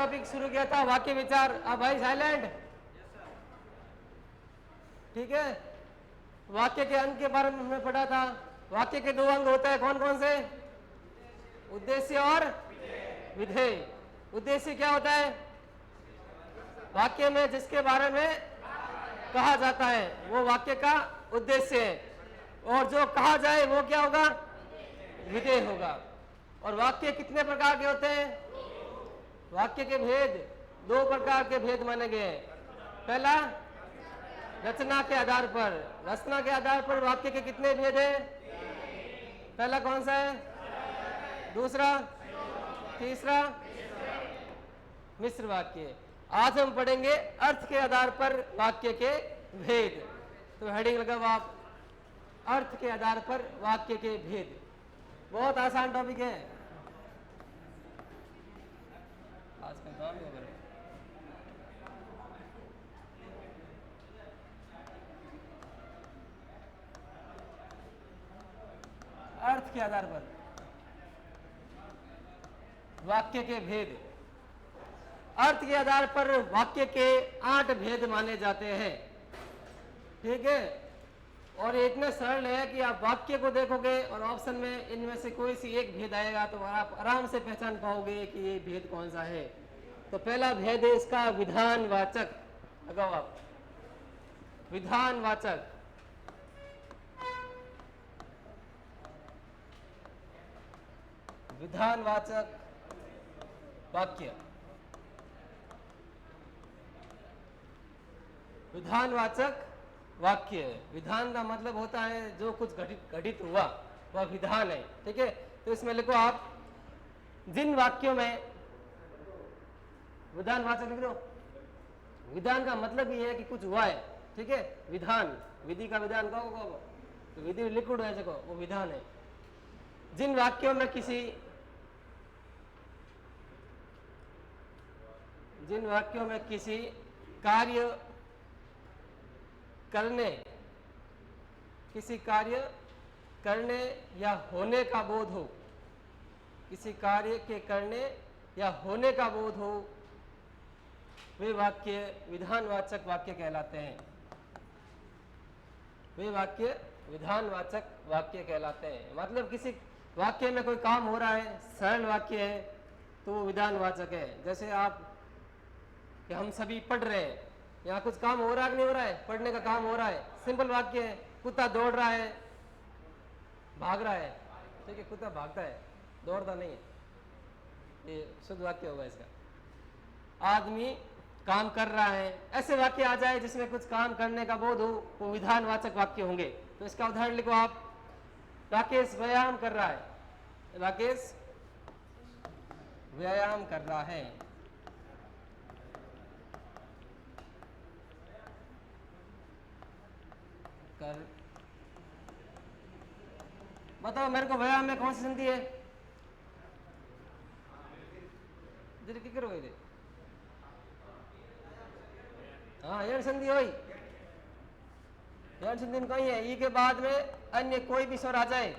Topic शुरू किया था वाक्य विचार। अब भाई साइलेंट, ठीक है। वाक्य के अंग के बारे में हमने पढ़ा था। वाक्य के दो अंग होते हैं, कौन कौन से? उद्देश्य और विधेय। उद्देश्य क्या होता है? वाक्य में जिसके बारे में कहा जाता है वो वाक्य का उद्देश्य है, और जो कहा जाए वो क्या होगा? विधेय होगा। और वाक्य कितने प्रकार के होते हैं? वाक्य के भेद, दो प्रकार के भेद माने गए हैं। पहला, रचना के आधार पर। रचना के आधार पर वाक्य के कितने भेद हैं? पहला कौन सा है? दूसरा, तीसरा मिश्र वाक्य। आज हम पढ़ेंगे अर्थ के आधार पर वाक्य के भेद। तो हेडिंग लगाओ आप, अर्थ के आधार पर वाक्य के भेद। बहुत आसान टॉपिक है, आज का काम ही होगा। अर्थ के आधार पर वाक्य के भेद। अर्थ के आधार पर वाक्य के 8 भेद माने जाते हैं, ठीक है। और इतने सरल है कि आप वाक्य को देखोगे और ऑप्शन में इनमें से कोई सी एक भेद आएगा तो आप आराम से पहचान पाओगे कि ये भेद कौन सा है। तो पहला भेद है इसका विधानवाचक। लगाओ आप, विधानवाचक। विधानवाचक वाक्य। विधानवाचक वाक्य, विधान का मतलब होता है जो कुछ घटित हुआ वह विधान है, ठीक है। तो इसमें लिखो आप, जिन वाक्यों में विधानवाचक लिख दो। विधान का मतलब ये है कि कुछ हुआ है, ठीक है। विधान, विधि का विधान कहो, तो विधि लिक्विड है देखो, वो विधान है। जिन वाक्यों में किसी कार्य करने या होने का बोध हो, किसी कार्य के करने या होने का बोध हो, वे वाक्य विधानवाचक वाक्य कहलाते हैं। वे वाक्य विधानवाचक वाक्य कहलाते हैं। मतलब किसी वाक्य में कोई काम हो रहा है, सरल वाक्य है, तो वो विधानवाचक है। जैसे आप कि हम सभी पढ़ रहे हैं, यहाँ कुछ काम हो रहा है कि नहीं हो रहा है? पढ़ने का काम हो रहा है, सिंपल वाक्य है। कुत्ता दौड़ रहा है, भाग रहा है, ठीक है। कुत्ता भागता है, दौड़ता नहीं है, ये शुद्ध वाक्य होगा इसका। आदमी काम कर रहा है, ऐसे वाक्य आ जाए जिसमें कुछ काम करने का बोध हो, वो विधानवाचक वाक्य होंगे। तो इसका उदाहरण लिखो आप, राकेश व्यायाम कर रहा है। राकेश व्यायाम कर रहा है। कर, बताओ मेरे को व्यायाम में कौन सी संधि है? करो हाँ, यण संधि हुई। यण संधि कहीं है, ई के बाद में अन्य कोई भी स्वर आ जाए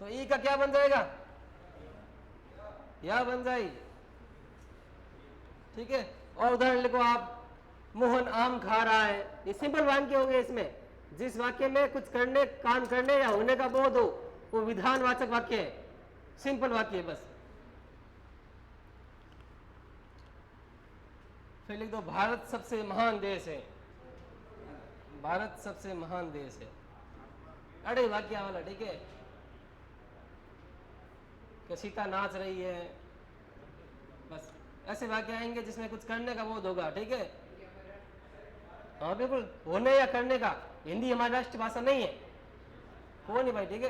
तो ई का क्या बन जाएगा? या बन जाएगी, ठीक है। और उदाहरण लिखो आप, मोहन आम खा रहा है। ये सिंपल वाक्य हो गए। इसमें जिस वाक्य में कुछ काम करने या होने का बोध हो वो विधानवाचक वाक्य है, सिंपल वाक्य है बस। फिर लिख दो, भारत सबसे महान देश है। भारत सबसे महान देश है, अड़े वाक्य वाला, ठीक है। कि सीता नाच रही है, बस ऐसे वाक्य आएंगे जिसमें कुछ करने का बोध होगा, ठीक है। हाँ बिल्कुल, होने या करने का। हिंदी हमारी राष्ट्रीय भाषा नहीं है, हो नहीं भाई, ठीक है।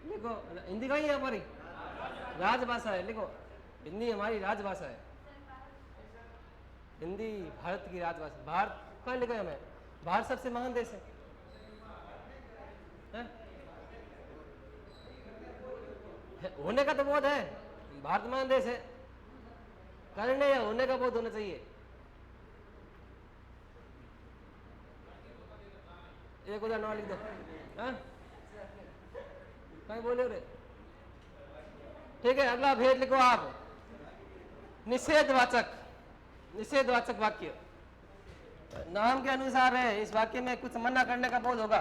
लिखो, हिंदी कहीं है हमारी राजभाषा है। लिखो, हिंदी हमारी राजभाषा है। हिंदी भारत की राजभाषा। भारत कहाँ लिखा है हमें? भारत सबसे महान देश है, होने का तो बोध है, भारत महान देश है, करने या होने का बोध होना चाहिए। एक उधर नाम लिख दो। कहीं बोले रे, ठीक है। अगला भेद लिखो आप, निषेधवाचक, निषेधवाचक वाक्य नाम के अनुसार है, इस वाक्य में कुछ मना करने का बोध होगा।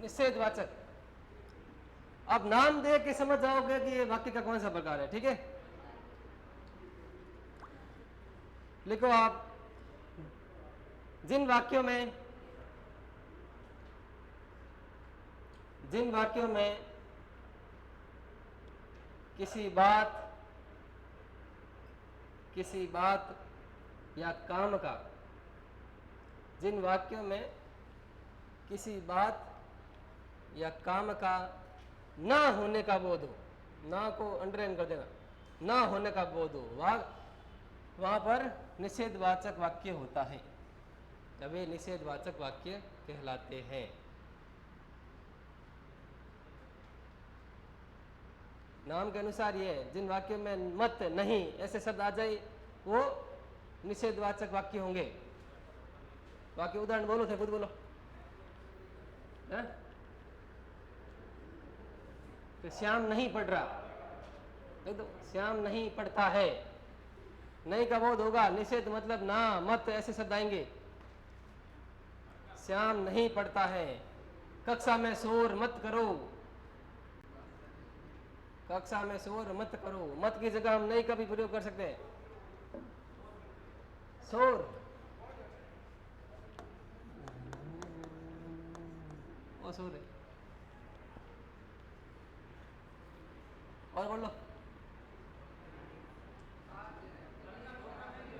निषेधवाचक, अब नाम देख के समझ जाओगे कि ये वाक्य का कौन सा प्रकार है। ठीक है, लिखो आप, जिन वाक्यों में किसी बात या काम का, जिन वाक्यों में किसी बात या काम का ना होने का बोध हो, ना को अंडरलाइन कर देना, ना होने का बोध हो, वहां पर निषेधवाचक वाक्य होता है। तब वे निषेधवाचक वाक्य कहलाते हैं। नाम के अनुसार ये है, जिन वाक्यों में मत, नहीं ऐसे शब्द आ जाए वो निषेधवाचक वाक्य होंगे। वाक्य उदाहरण बोलो थे, खुद बोलो। तो श्याम नहीं पढ़ रहा, तो श्याम नहीं पढ़ता है, नहीं का बोध होगा। निषेध मतलब ना, मत ऐसे शब्द आएंगे। श्याम नहीं पढ़ता है। कक्षा में शोर मत करो, कक्षा में शोर मत करो, मत की जगह हम नहीं का भी प्रयोग कर सकते हैं। शोर, वो शोर है। और बोलो,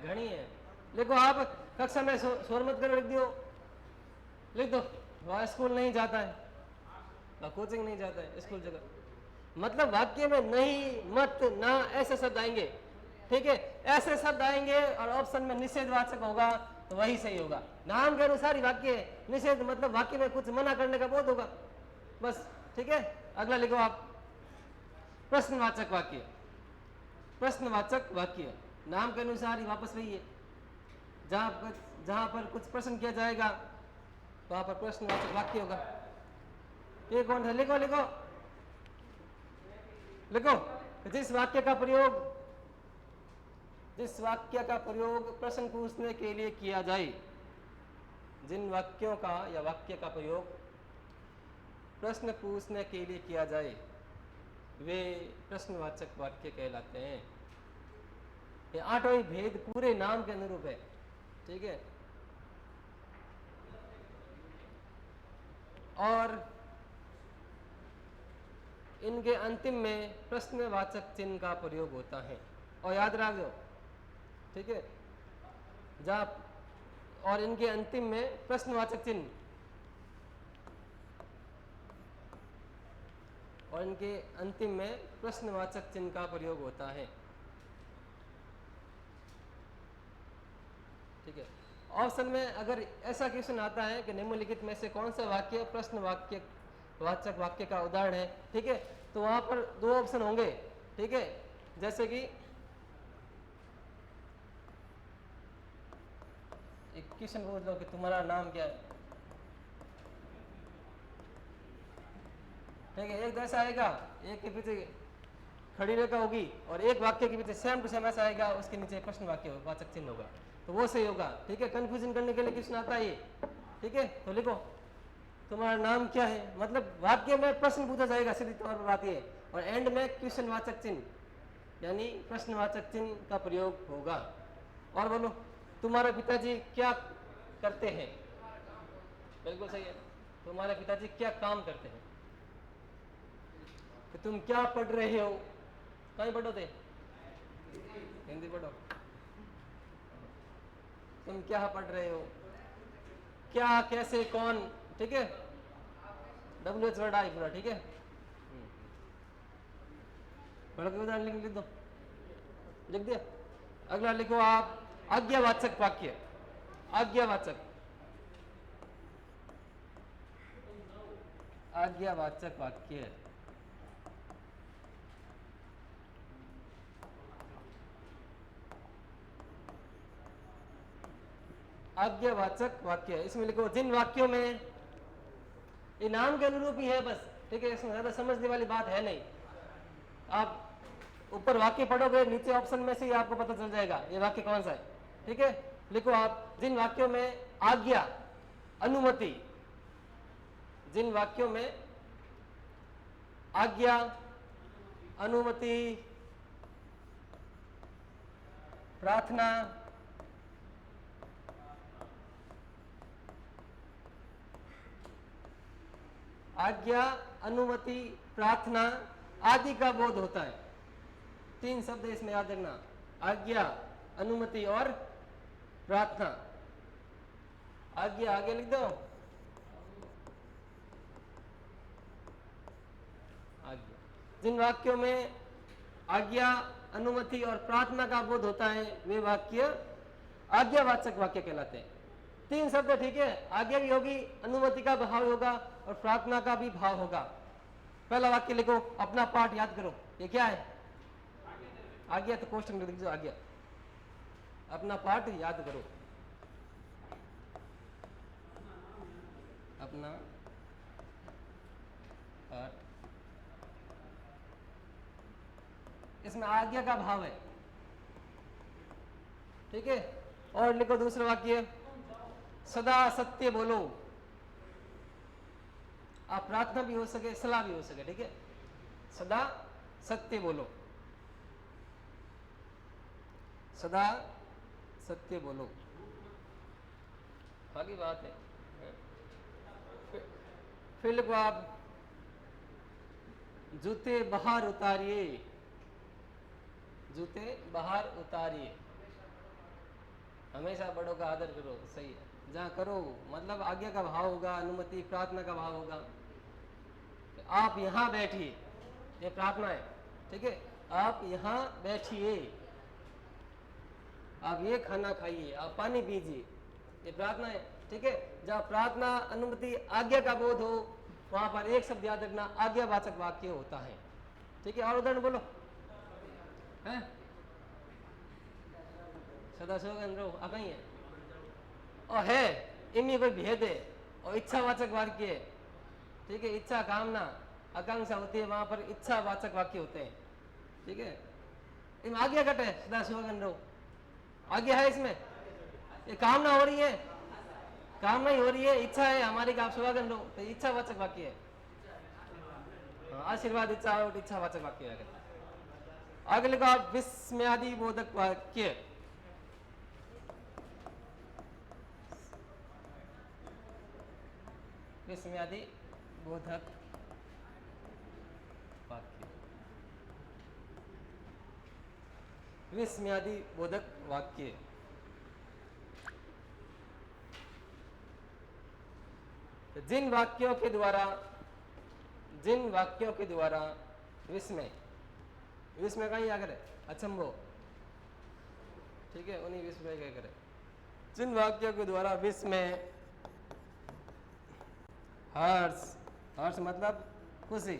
घनी है। लिखो आप, कक्षा में शोर मत करो, लिख दियो, लिख दो। वह स्कूल नहीं जाता है, वह कोचिंग नहीं जाता है, स्कूल जगह। मतलब वाक्य में नहीं, मत, ना ऐसे शब्द आएंगे। ठीक है, ऐसे शब्द आएंगे और ऑप्शन में निषेधवाचक होगा तो वही सही होगा। नाम के अनुसार ही वाक्य है। निषेध मतलब वाक्य में कुछ मना करने का बोध होगा, बस। ठीक है, अगला लिखो आप, प्रश्नवाचक वाक्य। प्रश्नवाचक वाक्य नाम के अनुसार ही वापस वही है। जहां पर कुछ प्रश्न किया जाएगा वहां पर प्रश्नवाचक वाक्य होगा। ये कौन है? लिखो लिखो लिखो। जिस वाक्य का प्रयोग प्रश्न पूछने के लिए किया जाए, जिन वाक्यों का या वाक्य का प्रयोग प्रश्न पूछने के लिए किया जाए वे प्रश्नवाचक वाक्य कहलाते हैं। ये आठों ही भेद पूरे नाम के अनुरूप है। ठीक है, और इनके अंतिम में प्रश्नवाचक चिन्ह का प्रयोग होता है। और याद रखो, ठीक है, और इनके अंतिम में प्रश्नवाचक चिन्ह, और इनके अंतिम में प्रश्नवाचक चिन्ह का प्रयोग होता है। ठीक है, ऑप्शन में अगर ऐसा क्वेश्चन आता है कि निम्नलिखित में से कौन सा वाक्य प्रश्नवाचक वाक्य का उदाहरण है, ठीक है, तो वहां पर दो ऑप्शन होंगे। ठीक है, जैसे कि एक क्वेश्चन पूछ लो कि तुम्हारा नाम क्या है। ठीक है, एक ऐसा आएगा, एक के पीछे खड़ी रेखा होगी और एक वाक्य के पीछे सेम टू सेम ऐसा आएगा, उसके नीचे प्रश्न वाचक चिन्ह होगा, तो वो सही होगा। ठीक है, कंफ्यूजन करने के लिए क्वेश्चन आता है ये। ठीक है, तो लिखो तुम्हारा नाम क्या है, मतलब वाक्य में प्रश्न पूछा जाएगा, सीधी तौर पर बात है, और एंड में क्वेश्चन वाचक चिन्ह यानी प्रश्नवाचक चिन्ह का प्रयोग होगा। और बोलो, तुम्हारे पिताजी क्या करते हैं? बिल्कुल सही है, तुम्हारे पिताजी क्या काम करते हैं। कि तुम क्या पढ़ रहे हो, कहीं पढ़ो थे, हिंदी पढ़ो। तुम क्या पढ़ रहे हो, क्या, कैसे, कौन। ठीक है, WH वर्ड आई पूरा। ठीक है, बड़ा उदाहरण लिख दो, लिख दिया। अगला लिखो आप, आज्ञावाचक वाक्य। आज्ञावाचक, आज्ञावाचक वाक्य। आज्ञावाचक वाक्य, इसमें लिखो जिन वाक्यों में, ये नाम के अनुरूप ही है बस। ठीक है, इसमें ज्यादा समझने वाली बात है नहीं। आप ऊपर वाक्य पढ़ोगे, नीचे ऑप्शन में से ही आपको पता चल जाएगा ये वाक्य कौन सा है। ठीक है, लिखो आप, जिन वाक्यों में आज्ञा, अनुमति, जिन वाक्यों में आज्ञा, अनुमति, प्रार्थना, आज्ञा, अनुमति, प्रार्थना आदि का बोध होता है। 3 शब्द इसमें याद रखना, आज्ञा, अनुमति और प्रार्थना। आज्ञा आगे लिख दो, आज्ञा। जिन वाक्यों में आज्ञा, अनुमति और प्रार्थना का बोध होता है वे वाक्य आज्ञावाचक वाक्य कहलाते हैं। 3 शब्द, ठीक है, आज्ञा भी होगी, अनुमति का भाव होगा और प्रार्थना का भी भाव होगा। पहला वाक्य लिखो, अपना पाठ याद करो, ये क्या है? आज्ञा। तो क्वेश्चन लिख दो, आज्ञा, अपना पाठ याद करो, अपना पाठ। इसमें आज्ञा का भाव है, ठीक है। और लिखो दूसरा वाक्य, सदा सत्य बोलो। आप प्रार्थना भी हो सके, सलाह भी हो सके, ठीक है। सदा सत्य बोलो, सदा सत्य बोलो, आगे बात है। फिर लिखो आप, जूते बाहर उतारिए, जूते बाहर उतारिए। हमेशा बड़ों का आदर करो, सही है, जहाँ करो, मतलब आज्ञा का भाव होगा, अनुमति प्रार्थना का भाव होगा। आप यहाँ बैठिए, ये प्रार्थना है, ठीक है। आप यहाँ बैठिए, आप ये खाना खाइए, आप पानी पीजिए, ये प्रार्थना है, ठीक है। जहाँ प्रार्थना, अनुमति, आज्ञा का बोध हो, वहां पर एक शब्द याद रखना, आज्ञावाचक वाक्य होता है, ठीक है। और उदाहरण बोलो, है सदा सोगन रहो, आ कहीं है और है, इनमें कोई भेद है। और इच्छावाचक वाक्य है, ठीक है, इच्छा, कामना, आकांक्षा होती है, वहां पर इच्छावाचक वाक्य होते हैं, ठीक है। इनमें आज्ञा घट है, सदा सोगन रहो, आज्ञा है इसमें, ये कामना हो रही है, कामना ही हो रही है, इच्छा है हमारी का आप सुहागन रहो, तो इच्छावाचक वाक्य है। आशीर्वाद, इच्छा और इच्छावाचक वाक्य है। आगे लिखो आप, विस्मयादि बोधक वाक्य। विस्मयादि बोधक वाक्य, विस्मयादि बोधक वाक्य। जिन वाक्यों के द्वारा, जिन वाक्यों के द्वारा विस्मय, विस्मय कहीं आकर है, अचंभो, ठीक है, उन्हीं विस्मय क्या करे। जिन वाक्यों के द्वारा विस्मय, हर्ष, हर्ष मतलब खुशी,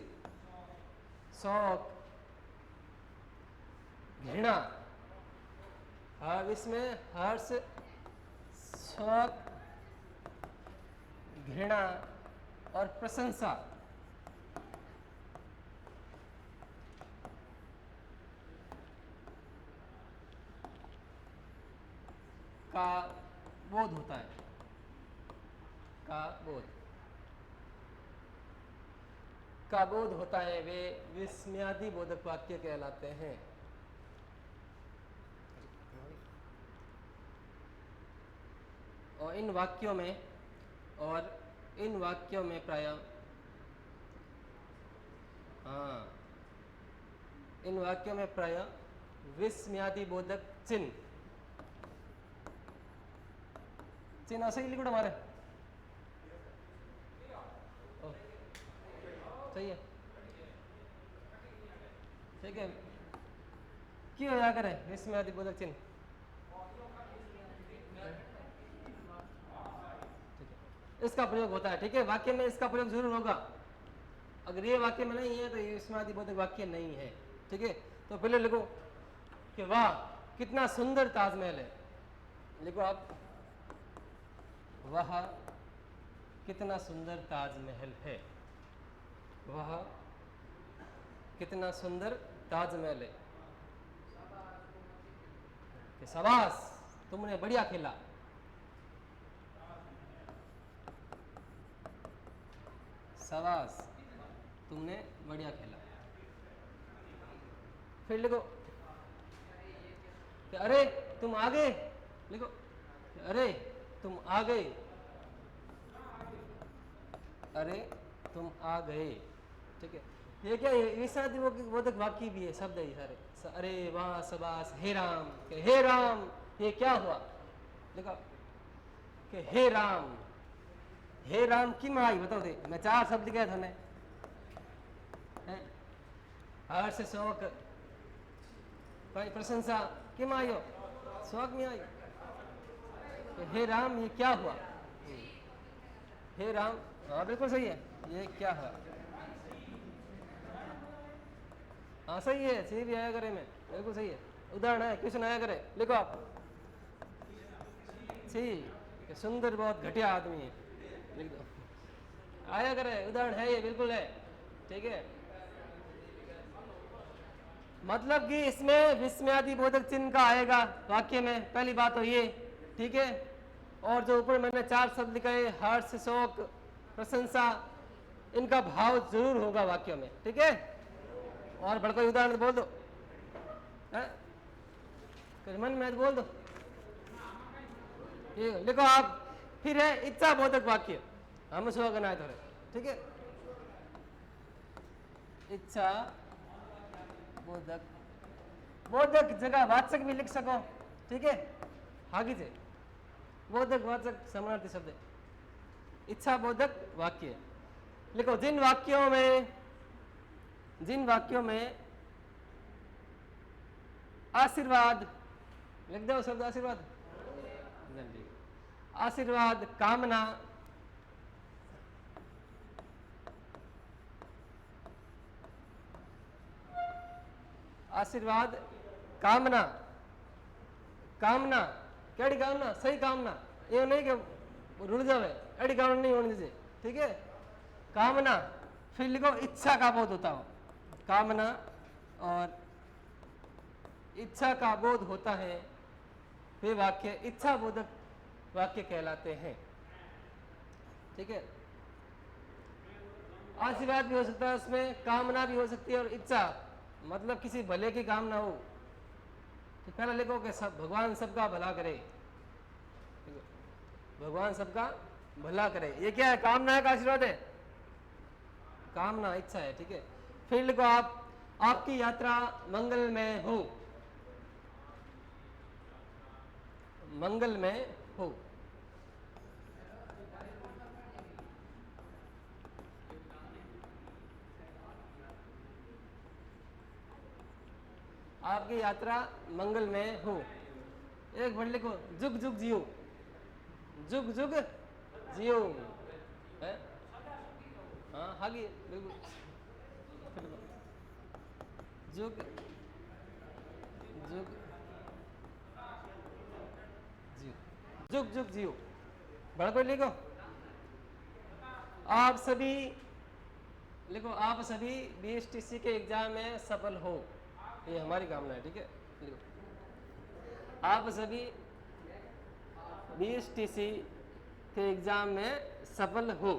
शौक, घृणा, विस्मय, हर्ष, शौक, घृणा और प्रशंसा का बोध होता है, का बोध, का बोध होता है, वे विस्मयादि बोधक वाक्य कहलाते हैं। और इन वाक्यों में, और इन वाक्यों में प्राय, हाँ, इन वाक्यों में प्राय विस्मयादि बोधक चिन्ह, चिन्ह सही लिखो हमारे, सही है, ठीक है। क्यों या करे विस्मयादि बोधक चिन्ह, इसका प्रयोग होता है, ठीक है। वाक्य में इसका प्रयोग जरूर होगा, अगर ये वाक्य में नहीं है तो ये विस्मयादि बोधक वाक्य नहीं है, ठीक है। तो पहले लिखो कि वाह कितना सुंदर ताजमहल है, लिखो आप, वह कितना सुंदर ताजमहल है, वह कितना सुंदर ताजमहल है। कि शाबाश तुमने बढ़िया खेला, शाबाश तुमने बढ़िया खेला। फिर लिखो कि अरे तुम आ गए, लिखो अरे तुम आ गए, अरे तुम आ गए। ठीक है, ये क्या है, विषादी बोधक वाक्य भी है, शब्द है ये सारे। अरे वाह शाबाश, हे राम, कि हे राम ये क्या हुआ, देखो कि हे राम, हे राम की आई बताओ दे, मैं 4 शब्द कहे थे हर्ष शोक प्रशंसा किम आयो, शोक में आई। तो हे राम ये क्या हुआ, हे राम, हाँ बिल्कुल सही है, ये क्या हुआ, हाँ सही है, सही भी आया करे में, बिल्कुल सही है। उदाहरण है, क्वेश्चन आया करे, लिखो आप, सही, सुंदर बहुत घटिया आदमी है, लिख दो, आया करे, उदाहरण है ये, बिल्कुल है। ठीक है, मतलब कि इसमें विस्मयादि बोधक चिन्ह का आएगा वाक्य में, पहली बात तो ये। ठीक है, और जो ऊपर मैंने 4 शब्द कहे, हर्ष शोक प्रशंसा, इनका भाव जरूर होगा वाक्य में। ठीक है, और बड़ा कोई उदाहरण बोल दो, मन में बोल दो, ये लिखो आप। फिर है इच्छा बोधक वाक्य, हम उसको बनाए थोड़े। ठीक है, इच्छा बोधक, बोधक जगह वाचक भी लिख सको। ठीक है, आगे से बोधक वाचक समानार्थी शब्द है, इच्छा बोधक वाक्य। लिखो जिन वाक्यों में आशीर्वाद, लिख दो शब्द आशीर्वाद, आशीर्वाद कामना, आशीर्वाद कामना, कामना केड़ी कामना, सही कामना, ये नहीं कि रुड़ जावे, एड़ी कामना नहीं होनी चाहिए। ठीक है, कामना। फिर लिखो इच्छा का बोध होता हो, कामना और इच्छा का बोध होता है, वे वाक्य इच्छा बोधक वाक्य कहलाते हैं। ठीक है, आशीर्वाद भी हो सकता है उसमें, कामना भी हो सकती है, और इच्छा मतलब किसी भले की कामना हो। तो पहले लिखो कि सब भगवान सबका भला करे, भगवान सबका भला करे, ये क्या है, कामना है का आशीर्वाद है, कामना इच्छा है। ठीक है, फिर लिखो आप, आपकी यात्रा मंगलमय हो, मंगलमय हो। आपकी यात्रा मंगलमय हो। एक वर्ड लिखो, जुग जुग जियो, जुग जुग जियो है, हाँ आगे बिल्कुल, जुग जुग जियो, जुग जुग जियो। बड़ा कोई लिखो, आप सभी, लिखो आप सभी BSTC के एग्जाम में सफल हो, ये हमारी कामना है। ठीक है, लिखो आप सभी BSTC के एग्जाम में सफल हो।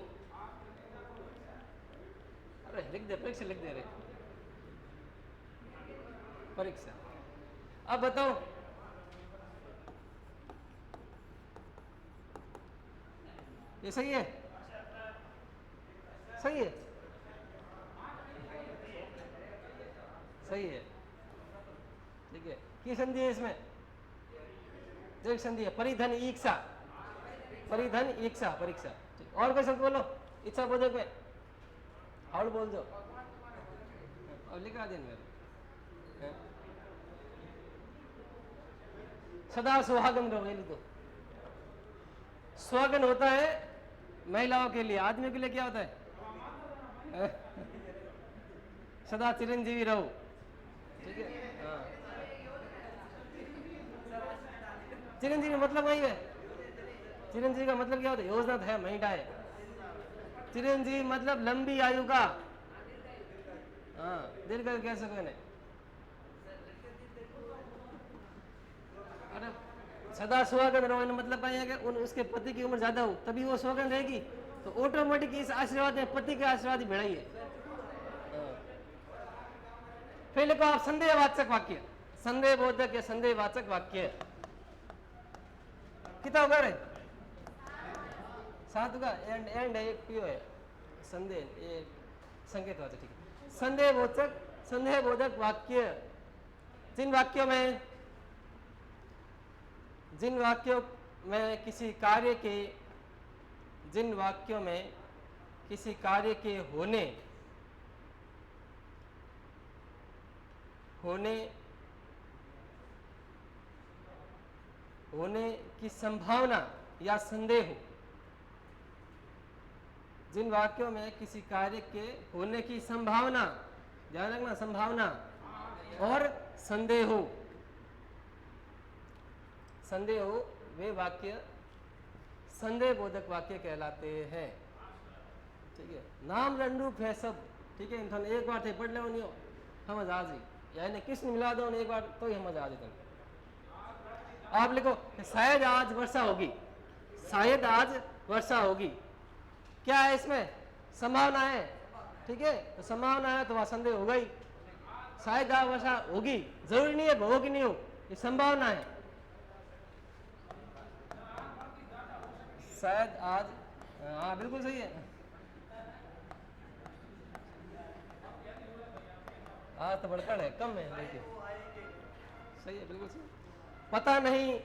अरे लिख दे, परीक्षा लिख दे रहे, परीक्षा। अब बताओ, ये सही है, सही है, सही है। ठीक है, की संधि है इसमें, एक संधि है, परिधन ईक्षा, परिधन ईक्षा, परीक्षा। और कोई शब्द बोलो इच्छा बोधक में, हाउल बोल दो, और लिखा दें मेरे, सदा सुहागन रहो, ये लिख दो। सुहागन होता है महिलाओं के लिए, आदमियों के लिए क्या होता है, सदा चिरंजीवी रहो। ठीक है, हाँ, चिरंजीवी मतलब वही है, चिरंजीवी का मतलब क्या होता है, योजना है महिला है, चिरंजीवी मतलब लंबी आयु का, हाँ दीर्घ कह सको इन्हें। सदा सुहागन रहो, मतलब पाएंगे कि उसके पति की उम्र ज्यादा हो तभी वो सुहागन रहेगी, तो ऑटोमेटिक इस आशीर्वाद में पति का आशीर्वाद ही बढ़ाई है। फिर लिखो आप संदेहवाचक वाक्य, संदेहबोधक या संदेहवाचक वाक्य कितना होगा रे? 7 होगा। एंड एंड है, एक पीओ है, संदेह ये संकेतवाचक, ठीक है। संदेहबोधक वाक्य जिन वाक्यों में किसी कार्य के होने की संभावना या संदेह हो, जिन वाक्यों में किसी कार्य के होने की संभावना, ध्यान रखना, संभावना और संदेह हो, वे वाक्य संदेहबोधक वाक्य कहलाते हैं। ठीक है, नाम रंडूप है सब, ठीक है, इंसान एक बार थे पढ़ लो नहीं हो समझ आ जी, यानी किसने मिला दो एक बार तो ही समझ आ जाए। आप लिखो शायद आज वर्षा होगी, शायद आज वर्षा होगी, क्या है इसमें? संभावना है, ठीक है, तो संभावना है तो वहां संदेह होगा ही। शायद आज वर्षा होगी, जरूरी नहीं है हो कि नहीं हो, ये संभावना है। शायद आज, हाँ बिल्कुल सही है, आज तो बढ़कर है, कम है लेकिन सही है, बिल्कुल सही। पता नहीं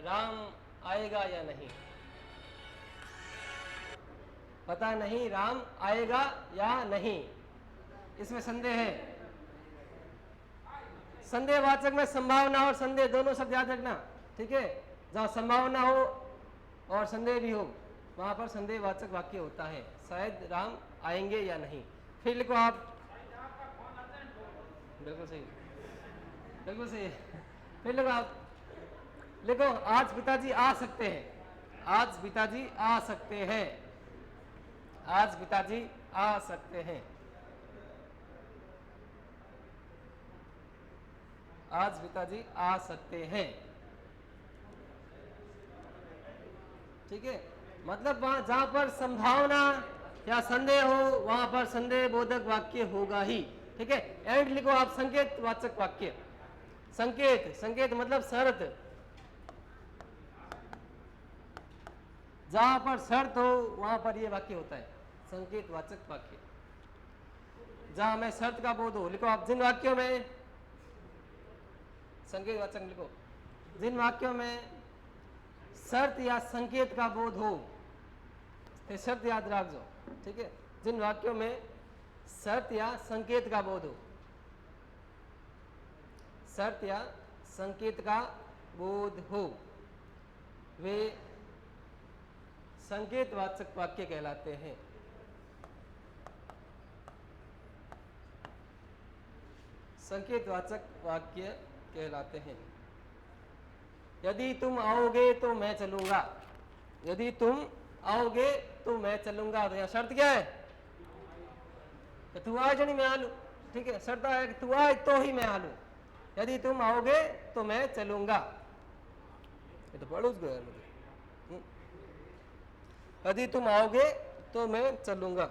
राम आएगा या नहीं, पता नहीं राम आएगा या नहीं, इसमें संदेह है। संदेहवाचक में संभावना और संदेह दोनों शब्द याद रखना, ठीक है, जहां संभावना हो और संदेह भी हो वहां पर संदेहवाचक वाक्य होता है। शायद राम आएंगे या नहीं, फिर लिखो आप, बिल्कुल सही, बिल्कुल सही, फिर लिखो आप, लिखो आज पिताजी आ सकते हैं, आज पिताजी आ सकते हैं, आज पिताजी आ सकते हैं, आज पिताजी आ सकते हैं, ठीक है, मतलब वहां जहां पर संभावना या संदेह हो वहां पर संदेह बोधक वाक्य होगा ही, ठीक है। एंड लिखो आप संकेत वाचक वाक्य, संकेत, संकेत मतलब शर्त, जहां पर शर्त हो वहां पर यह वाक्य होता है संकेत वाचक वाक्य, जहां में शर्त का बोध हो। लिखो आप जिन वाक्यों में संकेत वाचक, लिखो जिन वाक्यों में शर्त या संकेत का बोध हो, तो शर्त याद रखो, ठीक है, जिन वाक्यों में शर्त या संकेत का बोध हो, शर्त या संकेत का बोध हो, वे संकेतवाचक वाक्य कहलाते हैं। संकेतवाचक वाक्य कहलाते हैं। यदि तुम आओगे तो मैं चलूंगा, यदि तुम आओगे तो मैं चलूंगा, तो यहाँ शर्त क्या है कि तू आए जनी मैं आ लू, ठीक है, शर्त है कि तू आए तो ही मैं आ लू, यदि तुम आओगे तो मैं चलूंगा, ये तो पढ़ो गया मुझे, यदि तुम आओगे तो मैं चलूंगा।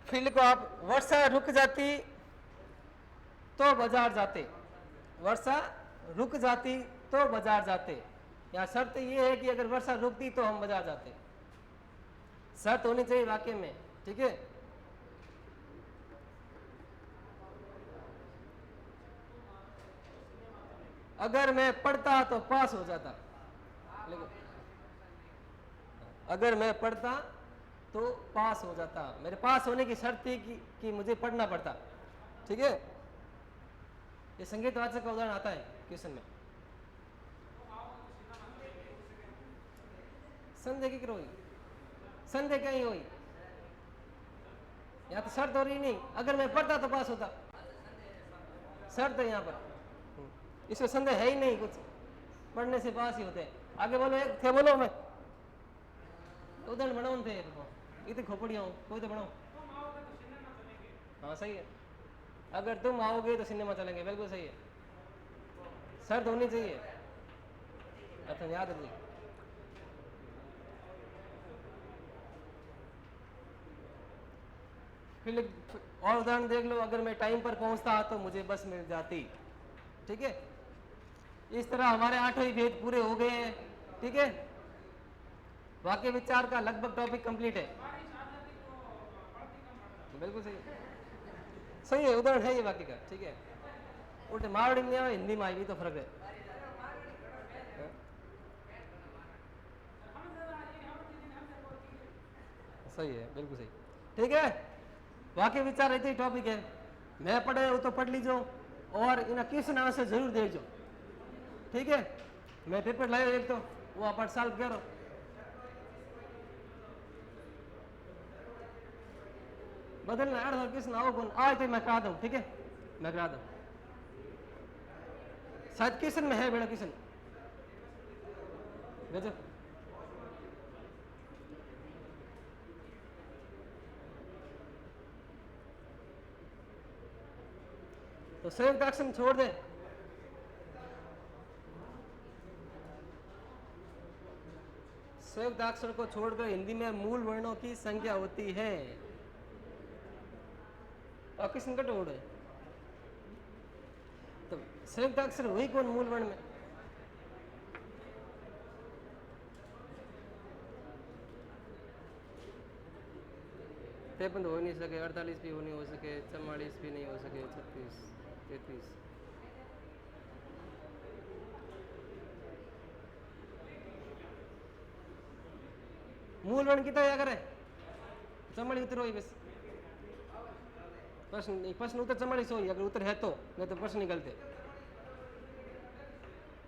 फिर को आप वर्षा रुक जाती तो बाजार जाते, वर्षा रुक जाती तो बाजार जाते, या शर्त ये है कि अगर वर्षा रुकती तो हम बाजार जाते, शर्त होनी चाहिए वाक्य में, ठीक है। अगर मैं पढ़ता तो पास हो जाता, अगर मैं पढ़ता तो पास हो जाता, मेरे पास होने की शर्त थी कि मुझे पढ़ना पड़ता, ठीक है। ये संकेतवाचक का उदाहरण आता है क्वेश्चन में। संदेह की करो, संदेह क्या ही हुई, यहाँ तो शर्त हो रही नहीं, अगर मैं पढ़ता तो पास होता, शर्त है यहाँ पर, इसमें संदेह है ही नहीं, कुछ पढ़ने से पास ही होते हैं। आगे बोलो, एक थे बोलो, मैं उदाहरण बनाओ थे, इतनी खोपड़ियाँ कोई तो बनाओ, हाँ सही है, अगर तुम आओगे तो सिनेमा चलेंगे, बिल्कुल सही है, शर्त होनी चाहिए। अच्छा याद रखिए। फिर और उदाहरण देख लो, अगर मैं टाइम पर पहुंचता तो मुझे बस मिल जाती। ठीक है, इस तरह हमारे 8 ही भेद पूरे हो गए हैं। ठीक है, वाक्य विचार का लगभग टॉपिक कंप्लीट है। बिल्कुल सही है, सही है, उदाहरण है ये वाक्य का। ठीक है, उल्टे मारवाड़ी में आए, हिंदी में आई, भी तो फर्क है। सही है, बिल्कुल सही। ठीक है, वाक्य विचार रहते टॉपिक है। मैं पढ़े वो तो पढ़ लीजो, और इन क्वेश्चन आंसर जरूर देजो। ठीक है, मैं पेपर लायो एक, तो वो आप सॉल्व करो। बदलना है क्वेश्चन आओ कौन आज तो मैं करा दूं। ठीक है, मैं करा दूं, शायद क्वेश्चन में है बेटा, क्वेश्चन भेजो। तो संयुक्त अक्षर छोड़ दे। संयुक्त अक्षर को छोड़कर हिंदी में मूल वर्णों की संख्या होती है। और किसने कट उड़े, तो संयुक्त अक्षर हुई कौन मूल वर्ण में? तिरपन हो नहीं सके, 48 भी हो नहीं हो सके, 44 भी नहीं हो सके, 36, 33। मूल वर्ण कितना या करे, चमड़ी उतर हो बस। प्रश्न उत्तर चमड़ी से हो, अगर उत्तर है तो, नहीं तो प्रश्न निकलते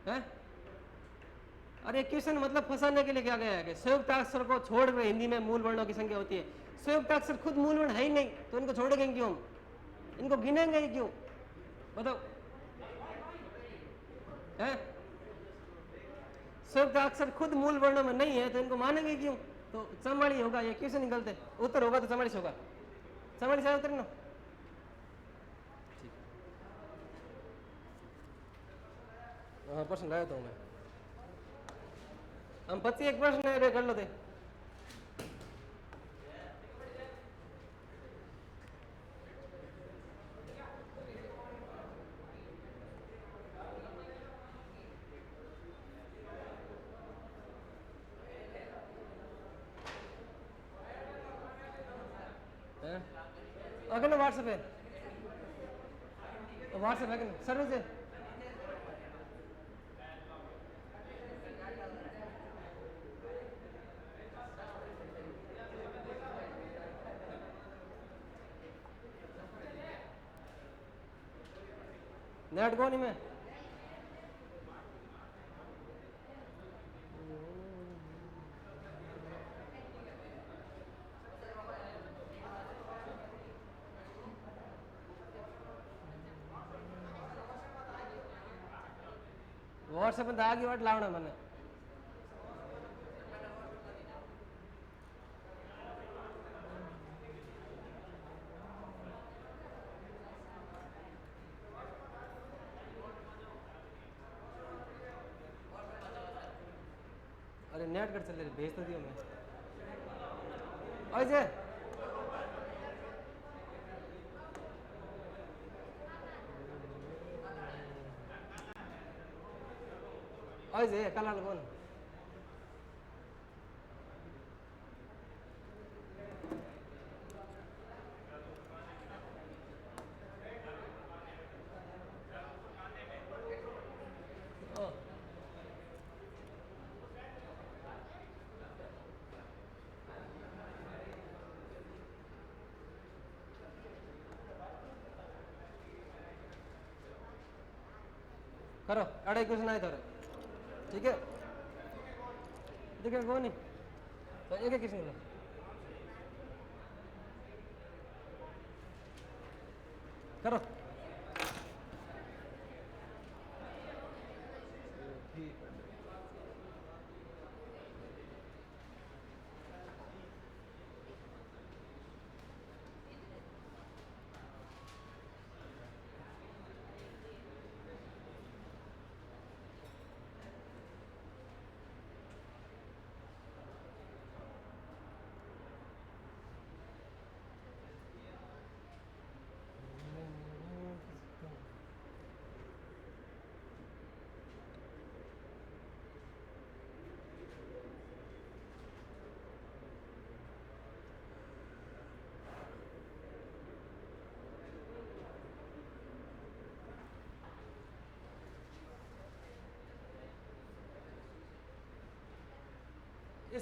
हैं। अरे क्वेश्चन मतलब फंसाने के लिए क्या गया है कि संयुक्त अक्षर को छोड़कर हिंदी में मूल वर्णों की संख्या होती है। संयुक्त अक्षर खुद मूल वर्ण है ही नहीं, तो इनको छोड़ेंगे क्यों हम? इनको गिनेंगे ही क्यों, बताओ? है, संयुक्त अक्षर खुद मूल वर्णों में नहीं है, तो इनको मानेंगे क्यों? तो चमड़ी होगा, ये क्वेश्चन निकलते, उत्तर होगा तो चमड़ी से होगा। चमड़ी से उत्तर ना, हाँ प्रश्न लाया तो मैं, हम 25 प्रश्न है कर लो थे। अगर ना व्हाट्सएप है, व्हाट्सएप है कि नहीं सर्विस है? नेट को नहीं में व्हाट्सएप में आगे वाट लावना मैंने। अरे नेट कर चल भेज तो दियो मैं अजय। अजय कल कौन करो अड़े कुछ नहीं थारे। ठीक है, देखिए कौन नहीं तो एक किसी ने करो।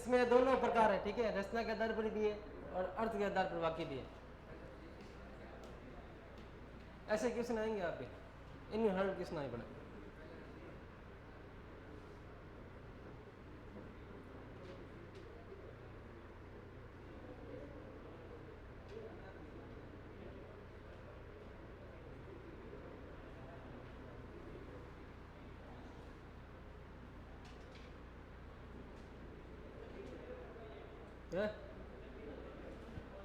इसमें दोनों प्रकार है, ठीक है, रचना के आधार पर भी है और अर्थ के आधार पर वाक्य भी है। ऐसे क्वेश्चन आएंगे आप भी, इनमें हर क्वेश्चन आए पड़े।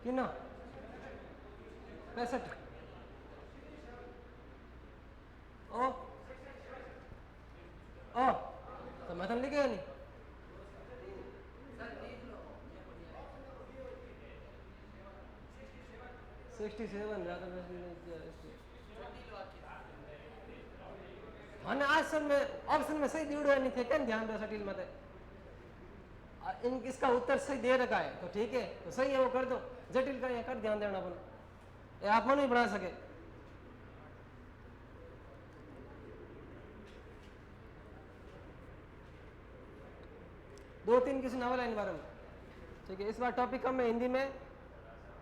कितना 65 ओ ओ तो मैथन लिखेगा नहीं। सिक्सटी सेवन हाँ ऑप्शन में सही दिवड़ो नहीं थे क्या ध्यान दो सटील मत इन इसका उत्तर सही दे रखा है तो ठीक है, तो सही है वो कर दो, जटिल का कर ध्यान देना अपन ये आप नहीं बना सके। दो तीन क्वेश्चन आवाला इन बारे में, ठीक है। इस बार टॉपिक कम है हिंदी में,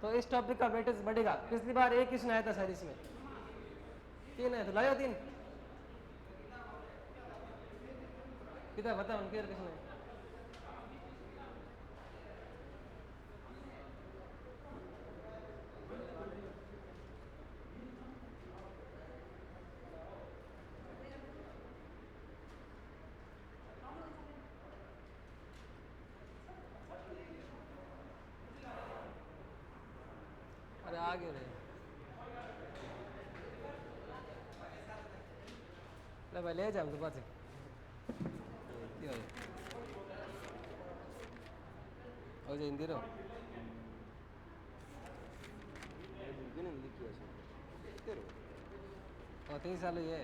तो इस टॉपिक का वेटेज बढ़ेगा। पिछली बार एक क्वेश्चन आया था शायद, इसमें तीन है तो लाया तीन कितना बता उनके क्वेश्चन है। अरे आगे रहे ले भाई ले जाऊँ तो पास हो जाए हिंदी रो और 3 साल ये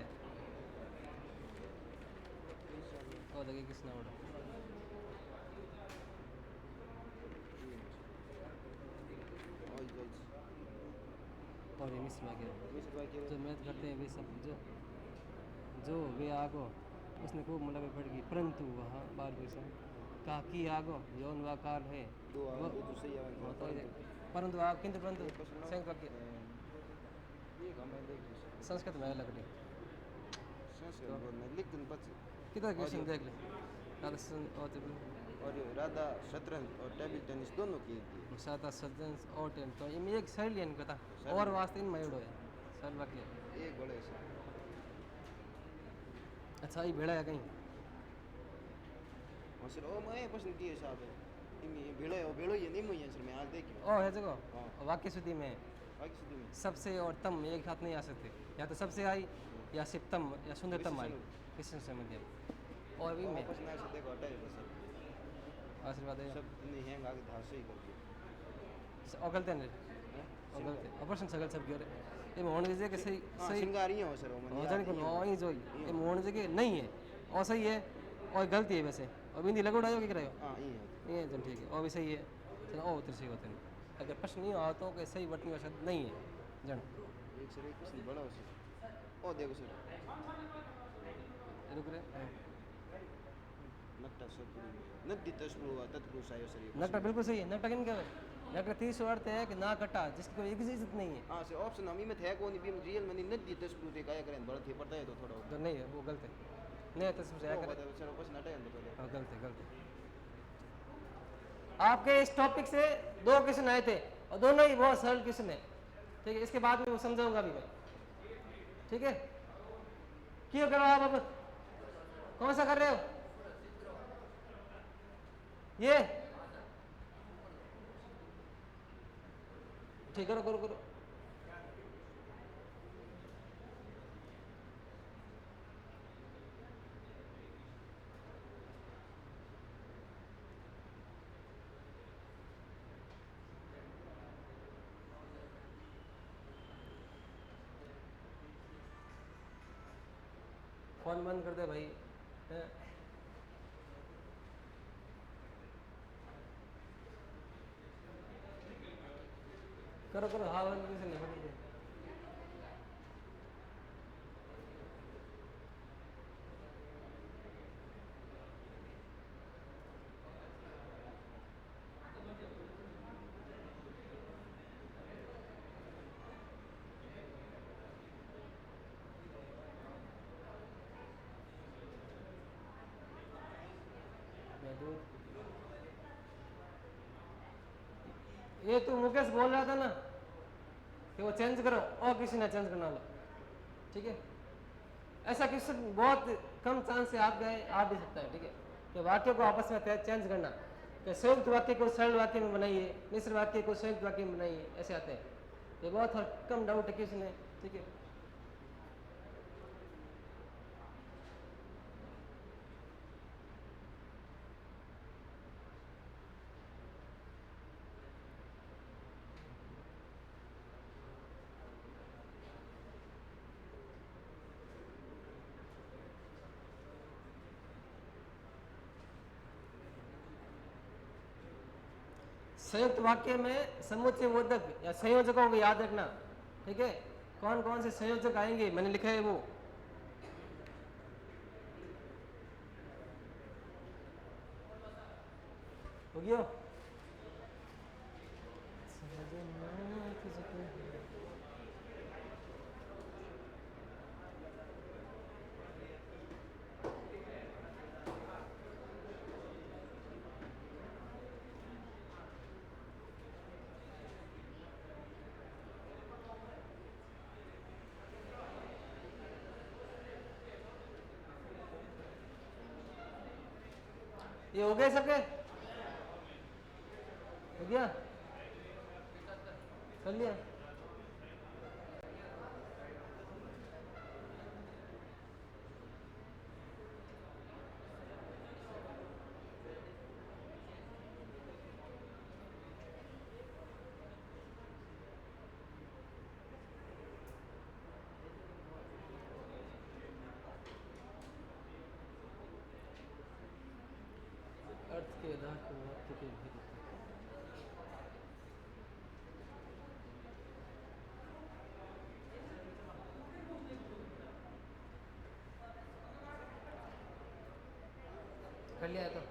और लगे किसने उड़ा और मिस जो मैथ करते हैं वे सब जो वे आगो उसने खूब मुला में पड़ गई, परंतु वह बार काकी आगो यौन वाकार है परंतु आप किंतु परंतु संयुक्त वाक्य संस्कृत में अलग कितना क्वेश्चन देख ले राधा शतरंज और टेबल टेनिस दोनों की थी। साता शतरंज और टेनिस तो इनमें एक शैली है इनका और वास्ते इन मयूड़ो है सर वाक्य एक बड़े से अच्छा ये भेड़ा है कहीं और सर ओ मैं प्रश्न किए साहब इनमें भेड़ो ये नहीं मुझे सर मैं आज देखिए ओ है जगह वाक्य शुद्धि में सबसे और तम एक साथ नहीं आ सकते, या तो सबसे आई या सिप्तम या सुंदरतम आई, किसी से मध्य और भी में देखो आशीर्वाद है सब नहीं हैंग आगे धार से ही कर दिया और गलत है और गलत है ऑपरेशन सगल सब क्यों ये मोहन जी के सही सही सिंगारी है सर वो जान को नो ही जो ये मोहन जी के नहीं है और सही है और गलती है वैसे और बिंदी लगो डायो क्या करायो हां ये चल ठीक है और भी सही है चलो ओ उतर सही होते हैं अगर प्रश्न नहीं आता तो कि सही वर्तनी भाषा नहीं है जन एक सर एक क्वेश्चन बड़ा हो सर ओ देखो सर रुक रहे नक्टा सर नद्दी तस्पुरुवा तत्पुरुष आयो सर नक्टा बिल्कुल सही है। नक्टा किन क्या है नक्टा 30 अर्थ है कि ना कटा जिसकी कोई इज्जत नहीं है। हां सर ऑप्शन हम में थे को नहीं रियल मनी नद्दी तस्पुरु ते काय करें बड़ा थे पड़ता है तो थोड़ा तो नहीं है वो गलत है नहीं तस्वीर आया करे सर क्वेश्चन हटाए तो पहले हां गलत है आपके इस टॉपिक से 2 क्वेश्चन आए थे और दोनों ही बहुत सरल क्वेश्चन है, ठीक है। इसके बाद में वो समझाऊंगा भी मैं, ठीक है। क्यों करो आप अब कौन सा कर रहे हो ये ठीक करो करो करो फोन बंद कर दे भाई है? करो करो हाँ किसी नहीं बनी है। ये तो मुकेश बोल रहा था ना कि वो चेंज करो और किसी ने चेंज करना लो, ठीक है। ऐसा क्वेश्चन बहुत कम चांस से आप गए आ भी सकता है, ठीक है, कि वाक्य को आपस में चेंज करना, कि संयुक्त वाक्य को सरल वाक्य में बनाइए, मिश्र वाक्य को संयुक्त वाक्य में बनाइए, ऐसे आते हैं। ये बहुत कम डाउट क्वेश्चन है, ठीक है। संयुक्त वाक्य में समुच्चय बोधक या संयोजकों को याद रखना, ठीक है। कौन कौन से संयोजक आएंगे मैंने लिखा है वो। हो गया। ये हो गए सबके? हो गया? कर लिया? अर्थ के आधार पर वाक्य के भेद होते हैं। कर लिया है तो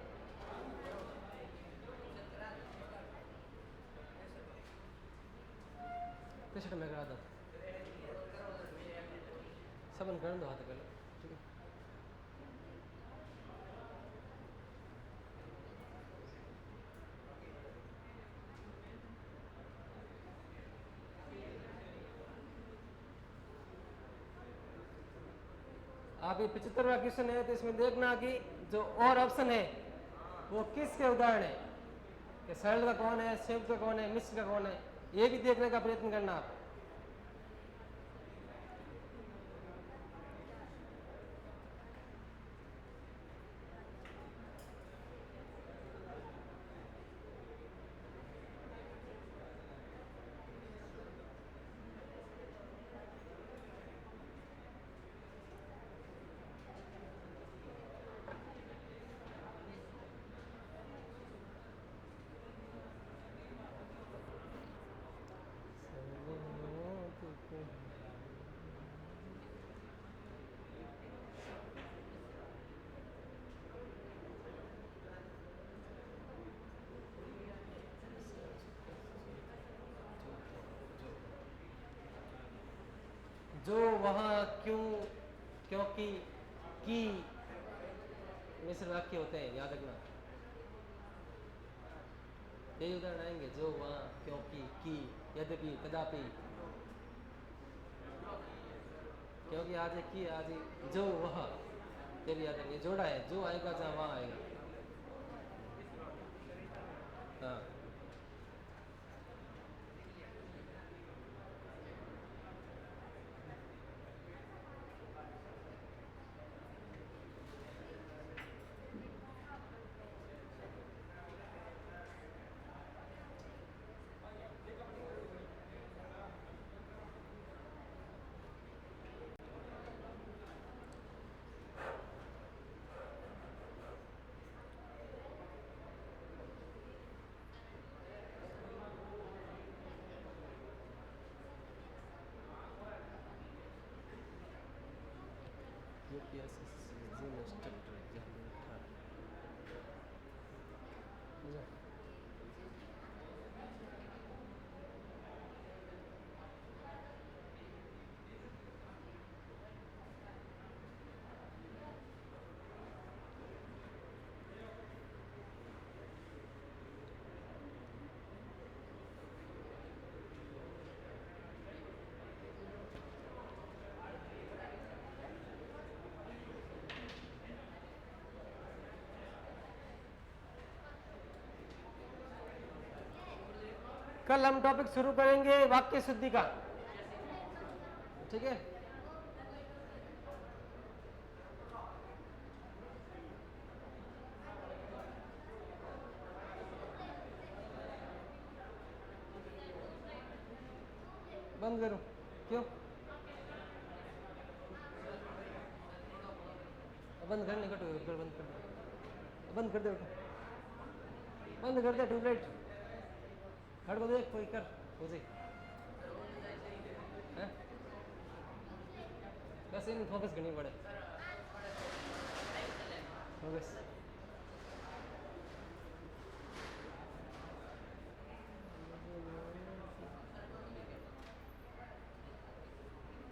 कैसे मैं करा था सबन कर दो हाथ कर लो, ठीक है। आप ये 75वां क्वेश्चन है तो इसमें देखना कि जो और ऑप्शन है वो किसके उदाहरण है, कि सरल का कौन है, संयुक्त का कौन है, मिश्र का कौन है, ये भी देखने का प्रयत्न करना आप। जो वहाँ क्यों, क्योंकि, की मिश्र वाक्य होते हैं, याद रखना। यही उदाहरण आएंगे, जो वहाँ, क्योंकि, की, यद्यपि, कदापि। क्योंकि आज है, की आज है, जो वह, ये भी याद रखिए, जोड़ा है, जो आएगा जहाँ वहाँ आएगा। हाँ कल हम टॉपिक शुरू करेंगे वाक्य शुद्धि का, ठीक है। बंद करो, क्यों बंद करने का, बंद कर दे, बंद कर दे, बंद कर दे ट्यूबलाइट, खड़ को देख कोई कर हो जाए, बस इन फोकस करनी पड़े, फोकस।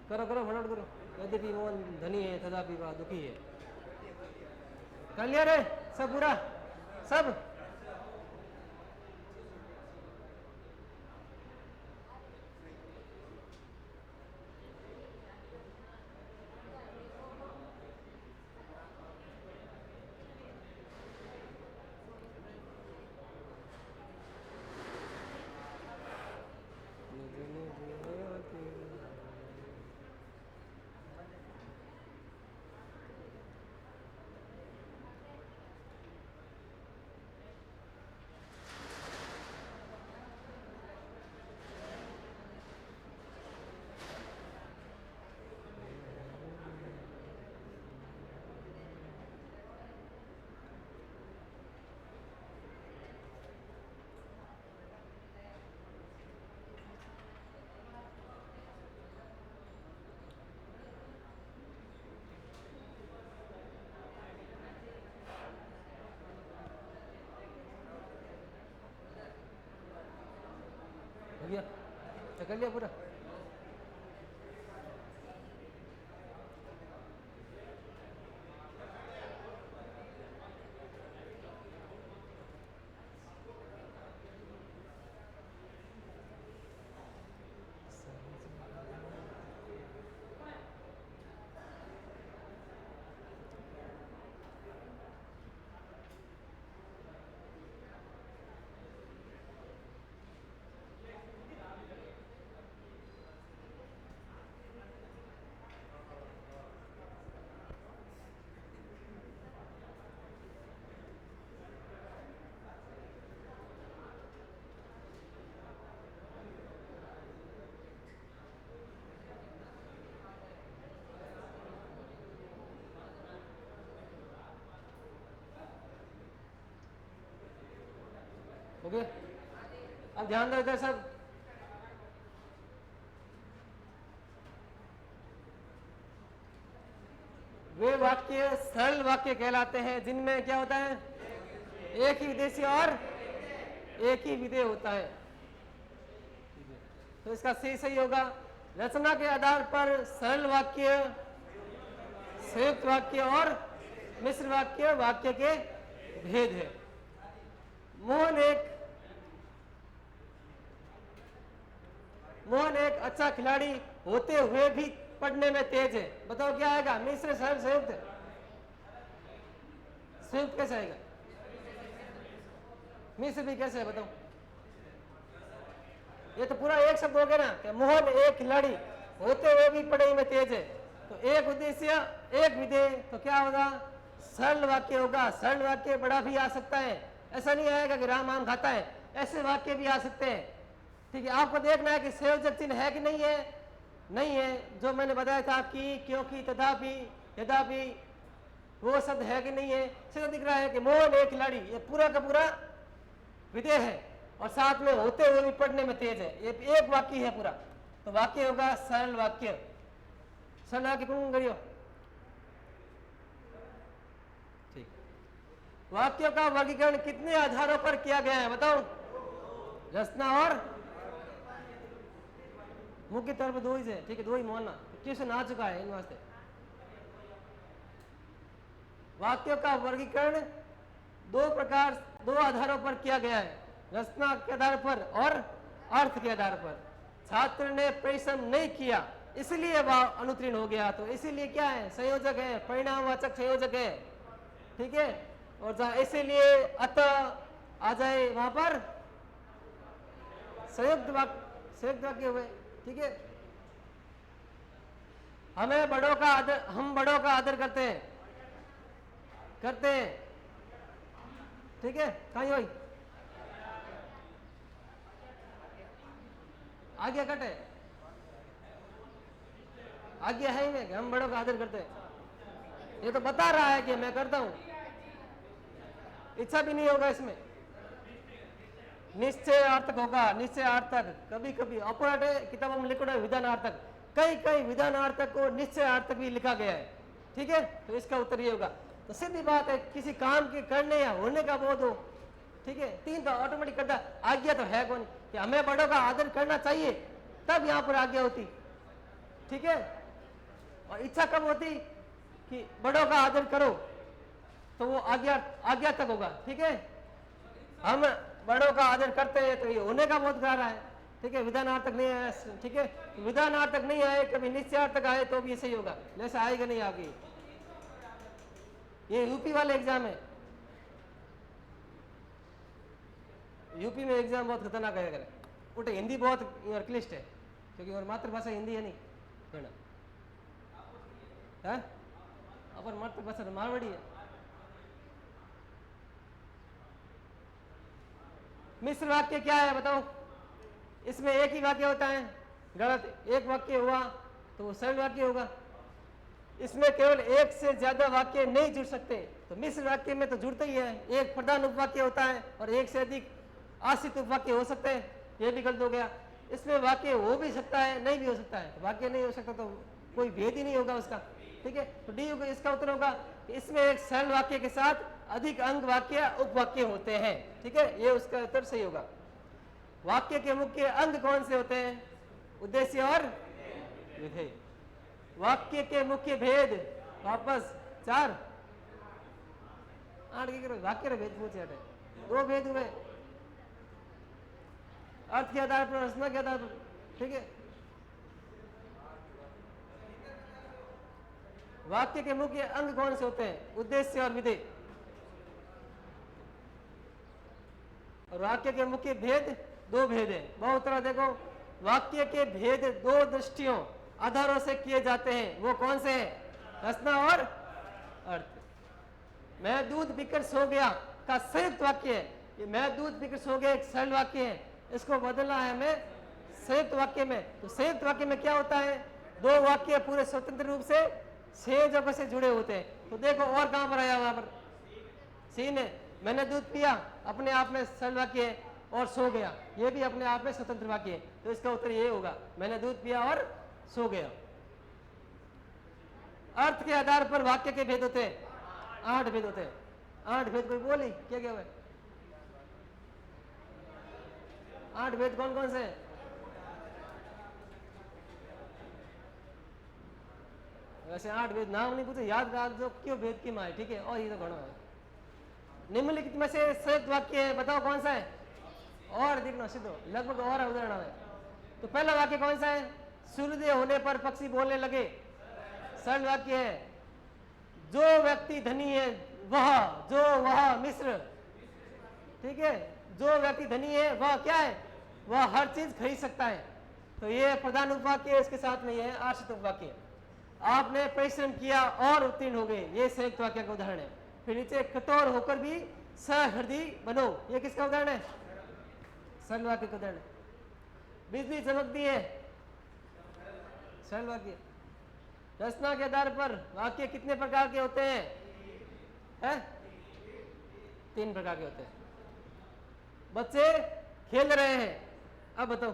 करो करो फटाफट करो। यद्यपि मोहन धनी है तथापि वह दुखी है। कर लिया रे सब पूरा सब? हो गया, कर लिया पूरा? हो गया? अब ध्यान दो इधर सब। वे वाक्य सरल वाक्य कहलाते हैं जिनमें क्या होता है? एक ही उद्देश्य और एक ही विधेय होता है। तो इसका सही होगा रचना के आधार पर सरल वाक्य, संयुक्त वाक्य और मिश्र वाक्य वाक्य के भेद है। मोहन एक अच्छा खिलाड़ी होते हुए भी पढ़ने में तेज है। बताओ क्या आएगा? मिश्र, सरल, संयुक्त? संयुक्त कैसे आएगा? मिश्र भी कैसे है बताओ? ये तो पूरा एक शब्द हो गया ना कि मोहन एक खिलाड़ी होते हुए भी पढ़ाई में तेज है। तो एक उद्देश्य एक विधेय, तो क्या होगा? सरल वाक्य होगा। सरल वाक्य बड़ा भी आ सकता है, ऐसा नहीं आएगा कि राम आम खाता है, ऐसे वाक्य भी आ सकते हैं। ठीक है, आपको देखना है कि संयोजक चिन्ह है कि नहीं है। नहीं है, जो मैंने बताया था कि, क्योंकि, तथापि, यद्यपि, वो शब्द है कि नहीं है। सीधा दिख रहा है कि मोहन एक खिलाड़ी, ये पूरा का पूरा विधेय है और साथ में होते हुए भी पढ़ने में तेज है। ये एक वाक्य है पूरा, तो वाक्य होगा सरल वाक्य। सरल वाक्य कौन करियो? ठीक। वाक्यों का वर्गीकरण कितने आधारों पर किया गया है बताओ? रचना और मुख्य तौर पर दो ही है। ठीक है, दो ही मोहना ट्यूशन आ चुका है इन वास्ते। वाक्यों का वर्गीकरण दो आधारों पर किया गया है, रचना के आधार पर और अर्थ के आधार पर। छात्र ने परिश्रम नहीं किया इसलिए वह अनुत्तीर्ण हो गया, तो इसीलिए क्या है? संयोजक है, परिणामवाचक संयोजक है। ठीक है, और जहां इसीलिए अतः आ जाए वहां पर संयुक्त वाक्य हुए। ठीक है, हम बड़ों का आदर करते हैं। ठीक है, कहीं हुई आज्ञा कट है, आज्ञा है ही नहीं कि हम बड़ों का आदर करते हैं। ये तो बता रहा है कि मैं करता हूं, इच्छा भी नहीं होगा इसमें। निश्चयार्थक होगा, निश्चयार्थक कभी कभी अपराध है, किताबों में लिखा है विधानार्थक, कई विधानार्थक को निश्चयार्थक भी लिखा गया है। ठीक है, तो इसका उत्तर ये होगा। तो सीधी बात है, किसी काम के करने या होने का बोध हो। ठीक है, 3 तो ऑटोमेटिक करता, आज्ञा तो है कौन कि हमें बड़ों का आदर करना चाहिए, तब यहां पर आज्ञा होती। ठीक है, और इच्छा कब होती कि बड़ों का आदर करो, तो वो आज्ञा तक होगा। ठीक है, हम बड़ों का आदर करते हैं तो ये होने का बोध कर रहा है। ठीक है, विधानार्थक नहीं आया। ठीक है, विधानार्थक नहीं आए, कभी निश्चयार्थक आए तो भी सही होगा, ऐसा आएगा नहीं आगे। ये यूपी वाले एग्जाम है, यूपी में एग्जाम बहुत खतरनाक है। उठे हिंदी बहुत क्लिष्ट है, क्योंकि और मातृभाषा हिंदी है नहीं है, अपन मातृभाषा तो मारवाड़ी है। मिश्र वाक्य क्या है बताओ? इसमें एक ही वाक्य होता है, गलत एक वाक्य हुआ तो वो सरल वाक्य होगा। इसमें केवल एक से ज्यादा वाक्य नहीं जुड़ सकते, तो मिश्र वाक्य में तो जुड़ते ही है। एक प्रधान उपवाक्य होता है और एक से अधिक आश्रित उपवाक्य हो सकते हैं, ये भी गलत हो गया। इसमें वाक्य हो भी सकता है, नहीं भी हो सकता है। तो वाक्य नहीं हो सकता तो कोई भेद ही नहीं होगा उसका। ठीक है, तो डी होगा, इसका उत्तर होगा इसमें एक सरल वाक्य के साथ अधिक अंग वाक्य उपवाक्य होते हैं। ठीक है, ये उसका उत्तर सही होगा। वाक्य के मुख्य अंग कौन से होते हैं? उद्देश्य और विधेय। वाक्य के मुख्य भेद वापस 4 8 की करो, वाक्य भेद पूछे हटे 2 भेद हुए, अर्थ के आधार पर, रचना के आधार पर। ठीक है, वाक्य के मुख्य अंग कौन से होते हैं? उद्देश्य और विधेय। और वाक्य के मुख्य भेद 2 भेद है। बहुत तरह देखो, वाक्य के भेद 2 दृष्टियों आधारों से किए जाते हैं। वो कौन से हैं? रचना और अर्थ। मैं दूध पीकर सो गया का संयुक्त वाक्य है, ये मैं दूध पीकर सो गया एक सरल वाक्य है, इसको बदलना है हमें संयुक्त वाक्य में। तो संयुक्त वाक्य में क्या होता है? 2 वाक्य पूरे स्वतंत्र रूप से 6 जगह से जुड़े होते हैं। तो देखो और कहां पर आया, वहां पर सीन है, मैंने दूध पिया अपने आप में सरल वाक्य है, और सो गया ये भी अपने आप में स्वतंत्र वाक्य है। तो इसका उत्तर ये होगा, मैंने दूध पिया और सो गया। अर्थ के आधार पर वाक्य के भेद होते हैं, 8 भेद होते हैं। 8 भेद कोई बोली क्या क्या हुआ? 8 भेद कौन कौन से? वैसे 8 भेद नाम नहीं पूछे, याद रख दो क्यों भेद की माए। ठीक है, और ये तो गणो है। निम्नलिखित में से संयुक्त वाक्य है, बताओ कौन सा है? और देखना सिद्धो, लगभग और उदाहरण है। तो पहला वाक्य कौन सा है? सूर्योदय होने पर पक्षी बोलने लगे, सरल वाक्य है। जो व्यक्ति धनी है वह मिश्र। ठीक है, जो व्यक्ति धनी है वह क्या है? वह हर चीज खरीद सकता है। तो ये प्रधान उपवाक्य, इसके साथ में यह आश्रित उपवाक्य। आपने परिश्रम किया और उत्तीर्ण हो गए, ये संयुक्त वाक्य का उदाहरण है। फिर नीचे कठोर होकर भी सहृदय बनो, ये किसका उदाहरण है? सरल वाक्य का उदाहरण है। बिजली चमकती है, सरल वाक्य। रचना के आधार पर वाक्य कितने प्रकार के होते हैं? 3 प्रकार के होते हैं। बच्चे खेल रहे हैं, अब बताओ,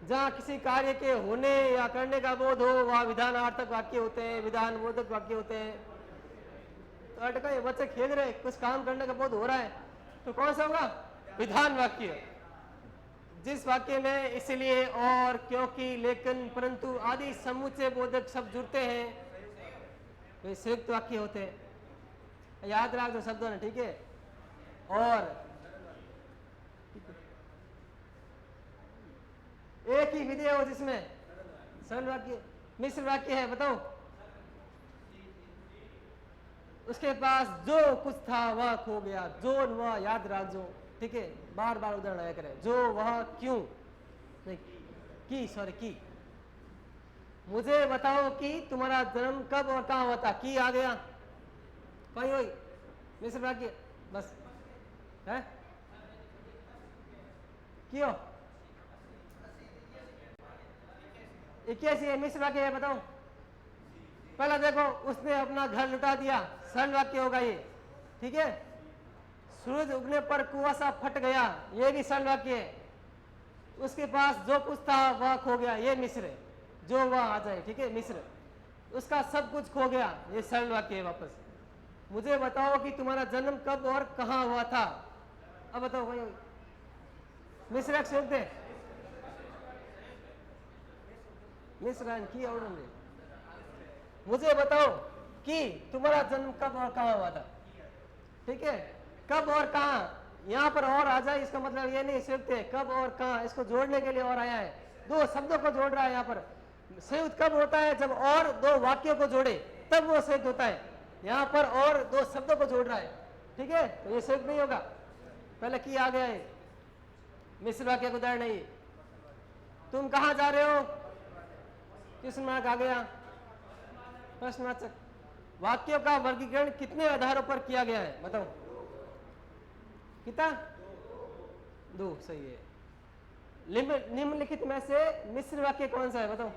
जहां किसी कार्य के होने या करने का बोध हो वहां विधानार्थक वाक्य होते हैं, विधान बोधक वाक्य होते हैं। तो अटका ये बच्चे खेल रहे हैं, कुछ काम करने का बोध हो रहा है, तो कौन सा होगा? विधान वाक्य। जिस वाक्य में इसलिए, और, क्योंकि, लेकिन, परंतु आदि समुच्चय बोधक शब्द जुड़ते हैं वे संयुक्त वाक्य होते हैं। याद रख दो शब्दों ने। ठीक है, और एक ही विधेय हो जिसमें सरल वाक्य। मिश्र वाक्य है, बताओ, उसके पास जो कुछ था वह खो गया, जो वह याद रख दो। ठीक है, बार बार उदाहरण आया करे। जो वह क्यों नहीं की, सॉरी की, मुझे बताओ कि तुम्हारा जन्म कब और कहाँ हुआ था। की आ गया, कहीं वही मिस्र वाक्य बस है क्यों 81 है, मिस्र वाक्य है, बताओ। पहला देखो, उसने अपना घर लुटा दिया, सरल वाक्य होगा ये, ठीक है। सूरज उगने पर कुआसा फट गया, ये भी सरल वाक्य है। उसके पास जो कुछ था वह खो गया, ये मिस्र है। जो वह आ जाए, ठीक है, मिस्र। उसका सब कुछ खो गया, ये सरल वाक्य है वापस। मुझे बताओ कि तुम्हारा जन्म कब और कहाँ हुआ था। अब बताओ भाई, मिस्र एक शब्द है, मिस्र की और मुझे बताओ कि तुम्हारा जन्म कब और कहाँ हुआ था, ठीक है। कब और कहाँ, यहाँ पर और आ जाए इसका मतलब ये नहीं संयुक्त है, कब और कहाँ इसको जोड़ने के लिए और आया है, दो शब्दों को जोड़ रहा है। यहाँ पर संयुक्त कब होता है, जब और दो वाक्यों को जोड़े तब वो संयुक्त होता है। यहाँ पर और दो शब्दों को जोड़ रहा है, ठीक है, तो ये संयुक्त नहीं होगा। पहले की आ गया है, मिस्र वाक्य का उदाहरण नहीं। तुम कहाँ जा रहे हो, क्वेश्चन मार्क आ गया, प्रश्नवाचक। वाक्यों का वर्गीकरण कितने आधारों पर किया गया है, बताओ। कितना, दो, सही है। निम्नलिखित में से मिस्र वाक्य कौन सा है, बताओ।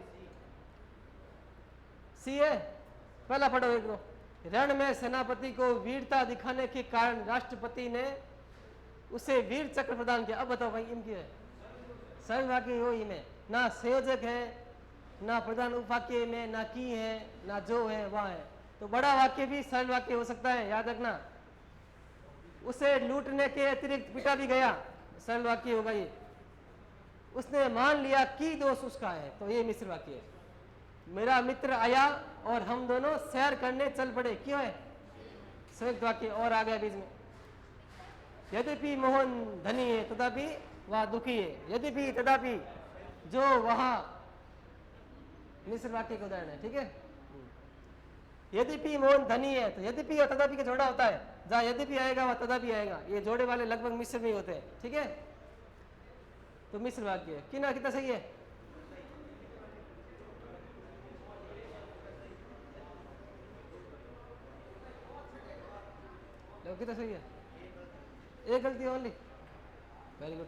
सी है, पहला पढ़ो एक दो। रण में सेनापति को वीरता दिखाने के कारण राष्ट्रपति ने उसे वीर चक्र प्रदान किया। अब बताओ भाई, इनकी है सरल वाक्य हो, इनमें ना संयोजक है, ना प्रधान उपवाक्य में, ना की है, ना जो है वह है। तो बड़ा वाक्य भी सरल वाक्य हो सकता है, याद रखना। उसे लूटने के अतिरिक्त पिटा भी गया, सरल वाक्य होगा ये। उसने मान लिया कि दोष उसका है, तो ये मिश्र वाक्य है। मेरा मित्र आया और हम दोनों सैर करने चल पड़े, क्यों है, संयुक्त वाक्य और आ गया बीच में। यद्यपि मोहन धनी है तथापि वह दुखी है, यद्यपि तथापि जो वहां, मिश्र वाक्य का उदाहरण है, ठीक है। यद्यपि मोहन धनी है, तो यद्यपि और तथापि का जोड़ा होता है, जहां यद्यपि आएगा वह तथापि आएगा। ये जोड़े वाले लगभग मिश्र नहीं होते हैं, ठीक है। तो मिश्र वाक्य है, कितना सही है। कितना सही है, एक गलती ओनली, वेरी गुड।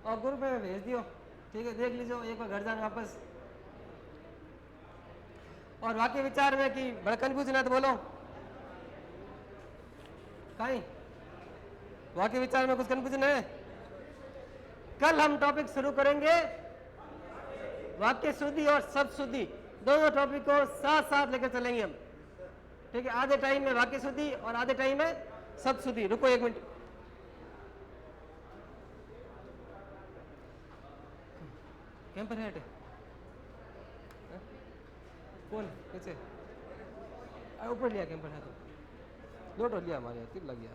और ग्रुप में भेज दियो, ठीक है, देख लीजिए एक बार घर जाने वापस। और वाक्य विचार में कि बड़ा कंफ्यूजन है तो बोलो, कहीं वाक्य विचार में कुछ कंफ्यूजन है। कल हम टॉपिक शुरू करेंगे वाक्य शुद्धि और शब्द शुद्धि, दोनों टॉपिक को साथ साथ लेकर चलेंगे हम, ठीक है। आधे टाइम में वाक्य शुद्धि और आधे टाइम में शब्द शुद्धि। रुको एक मिनट, कैंपर हेड कौन पीछे ऊपर लिया, कैंपर है तो लोटो लिया हमारे, तिल लग गया।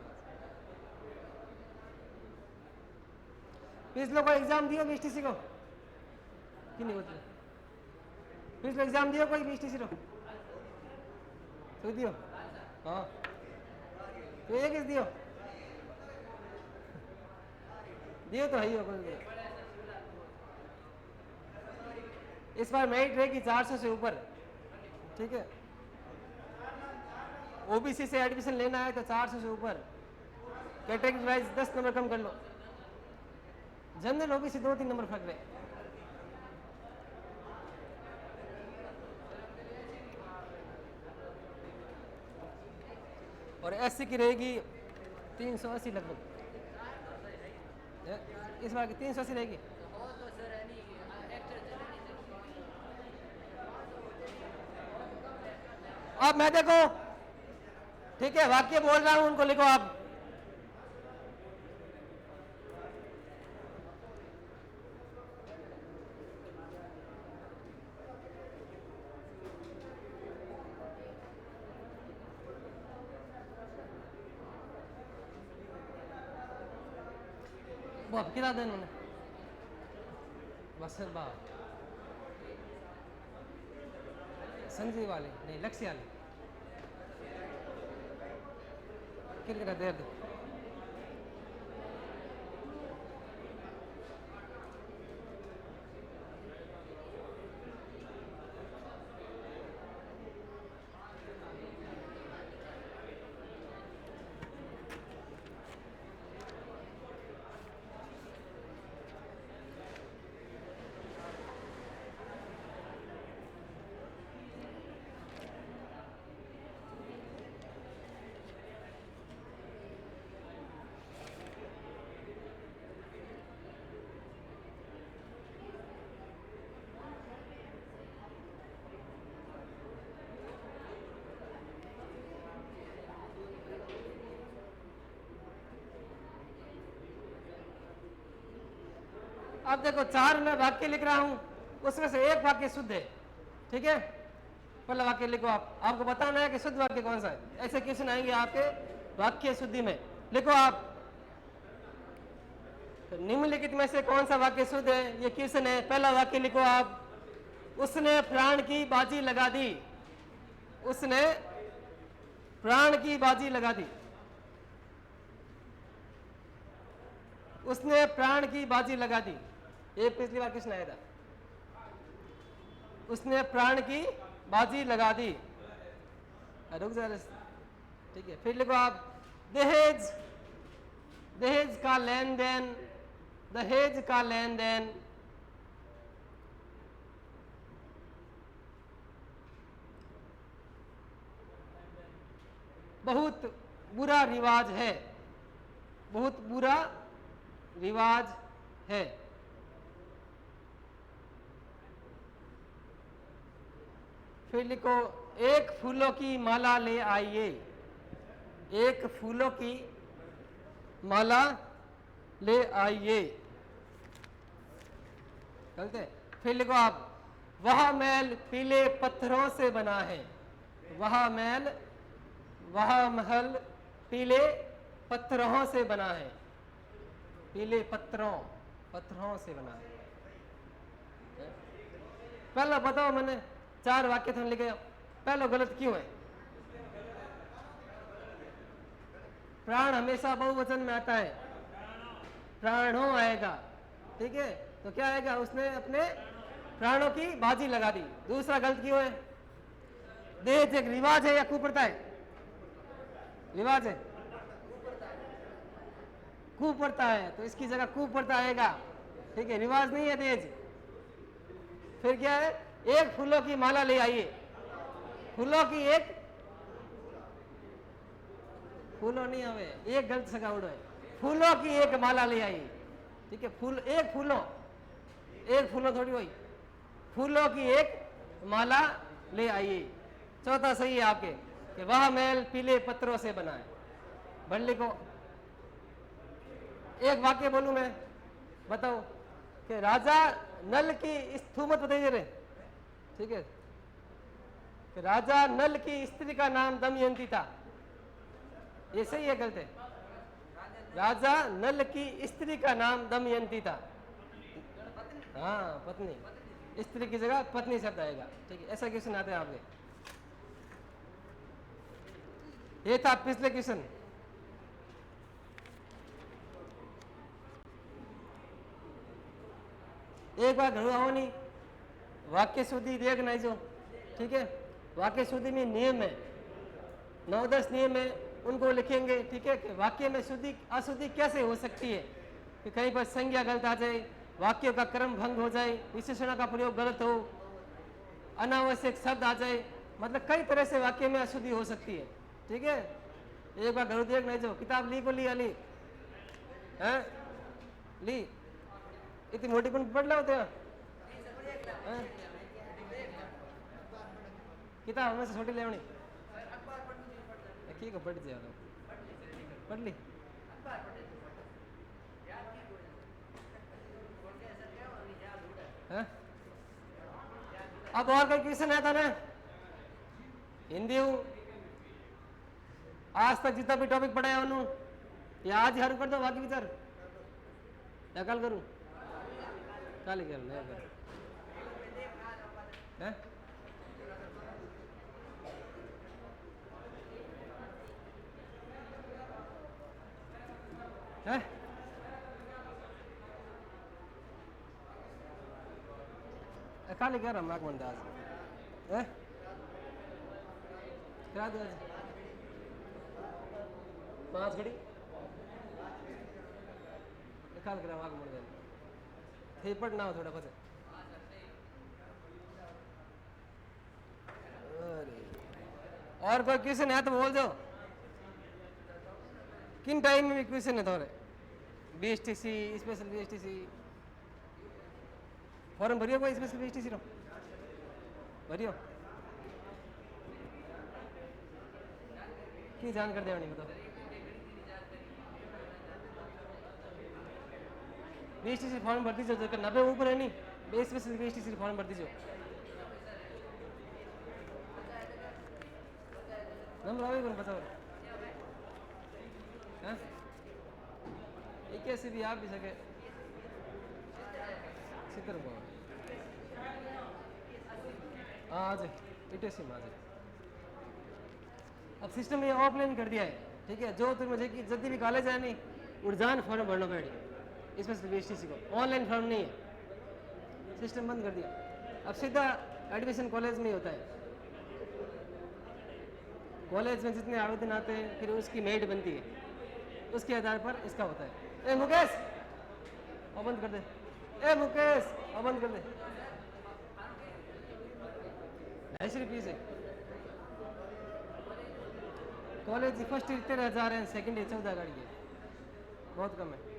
पिछले को एग्जाम दियो बीएसटीसी को कि नहीं होती, पिछले एग्जाम दियो कोई बीएसटीसी को तो दियो, हाँ तो ये किस दियो तो है ही हो कोई। इस बार मेरिट रहेगी 400 से ऊपर, ठीक है। ओबीसी से एडमिशन लेना है तो 400 से ऊपर, कैटेगरी वाइज 10 नंबर कम कर लो, जनरल ओबीसी 2-3 नंबर फर्क रहे। और एससी की रहेगी 380 लगभग, इस बार की 380 रहेगी। अब मैं देखो, ठीक है, वाक्य बोल रहा हूं, उनको लिखो आप। कितना दिन उन्होंने बस संजीव वाले नहीं, लक्ष्य वाले किरकिरा देर दे। अब देखो 4 मैं वाक्य लिख रहा हूं, उसमें से एक वाक्य शुद्ध है, ठीक है। पहला वाक्य लिखो आप, आपको बताना है कि शुद्ध वाक्य कौन सा है। ऐसे क्वेश्चन आएंगे आपके वाक्य शुद्धि में। लिखो आप, तो निम्नलिखित में से कौन सा वाक्य शुद्ध है, ये क्वेश्चन है। पहला वाक्य लिखो आप, उसने प्राण की बाजी लगा दी। उसने प्राण की बाजी लगा दी। उसने प्राण की बाजी लगा दी, ये पिछली बार क्वेश्चन आया था। उसने प्राण की बाजी लगा दी। रुक जा, ठीक है। फिर लिखो आप, दहेज, दहेज का लेन देन, दहेज का लेन देन बहुत बुरा रिवाज है। बहुत बुरा रिवाज है। फिर लिखो, एक फूलों की माला ले आइए। एक फूलों की माला ले आइए। गलत है। फिर लिखो आप, वह महल पीले पत्थरों से बना है। वह महल, वह महल पीले पत्थरों से बना है। पीले पत्थरों, पत्थरों से बना है। पहला बताओ, मैंने 4 वाक्य तुम लिखे, पहला गलत क्यों है? प्राण हमेशा बहुवचन में आता है, प्राणों आएगा, ठीक है। तो क्या आएगा, उसने अपने प्राणों की बाजी लगा दी। दूसरा गलत क्यों है? दहेज एक रिवाज है या कुप्रथा है? रिवाज है, कुप्रथा है, तो इसकी जगह कुप्रथा आएगा, ठीक है। रिवाज नहीं है दहेज। फिर क्या है, एक फूलों की माला ले आइए। फूलों की एक, फूलों नहीं आवे, एक गलत सगा उड़ो है। फूलों की एक माला ले आइए, ठीक है। फूल, एक फूलों, एक फूलों थोड़ी हुई, फूलों की एक माला ले आइए। चौथा सही है आपके, कि वह महल पीले पत्थरों से बना है। बढ़ लिखो, एक वाक्य बोलूं मैं, बताओ कि राजा नल की स्थूमत बताइए रे, ठीक है। कि राजा नल की स्त्री का नाम दमयंती था, ये सही है गलत है? राजा नल की स्त्री का नाम दमयंती था। हाँ, पत्नी, स्त्री की जगह पत्नी शब्द आएगा, ठीक है। ऐसा क्वेश्चन आते हैं आपके। ये था पिछले क्वेश्चन। एक बार घर आओ नहीं, वाक्य शुद्धि देखना जो, ठीक है। वाक्य शुद्धि में नियम है, 9-10 नियम है, उनको लिखेंगे, ठीक है। कि वाक्य में शुद्धि अशुद्धि कैसे हो सकती है, कि कहीं पर संज्ञा गलत आ जाए, वाक्यों का क्रम भंग हो जाए, विशेषण का प्रयोग गलत हो, अनावश्यक शब्द आ जाए, मतलब कई तरह से वाक्य में अशुद्धि हो सकती है, ठीक है। एक बार घर देखना जो, किताब ली को लिया ली है, ली इतनी मोटी कौन पढ़ लो होते हैं? किताब हमें से छोटी लेवनी, ठीक है, पढ़ जाओ, पढ़ ली। है? अब और कोई क्वेश्चन है था ना? हिंदी हूँ, आज तक जितना भी टॉपिक पढ़ाया उन्होंने, या आज हर कर दो बाकी विचार, या कल करूँ? कल ही कर, है? है खाली कह रहा माक मंदा आज है करा दो आज 5 घड़ी खाल करा माक मंदा थे पड़ ना हो थोड़ा पता अरे और कोई क्वेश्चन है तो बोल दो किन टाइम में भी क्वेश्चन है थोड़े बीएसटीसी स्पेशल बीएसटीसी फॉर्म भरियो कोई स्पेशल बीएसटीसी रो भरियो की जान कर देवनी बताओ बीएसटीसी फॉर्म भर दीजिए जो 90 ऊपर है नहीं बे स्पेशल बीएसटीसी फॉर्म भर दीजिए नंबर आवे कौन बताओ हैं एक कैसे भी आप भी सके सितर को आज इटेसी में आज अब सिस्टम ये ऑफलाइन कर दिया है ठीक है जो तुम मुझे कि जल्दी भी कॉलेज है नहीं उड़जान फॉर्म भरना पड़ेगा इसमें सिर्फ बीएसटीसी को ऑनलाइन फॉर्म नहीं है सिस्टम बंद कर दिया अब सीधा एडमिशन कॉलेज में ही होता है कॉलेज में जितने आवेदन आते हैं फिर उसकी मेरिट बनती है उसके आधार पर इसका होता है ए मुकेश और बंद कर दे ए मुकेश और बंद कर दे 250 रुपये है कॉलेज फर्स्ट ईयर 13,000 है सेकंड ईयर 14 गाड़ी है बहुत कम है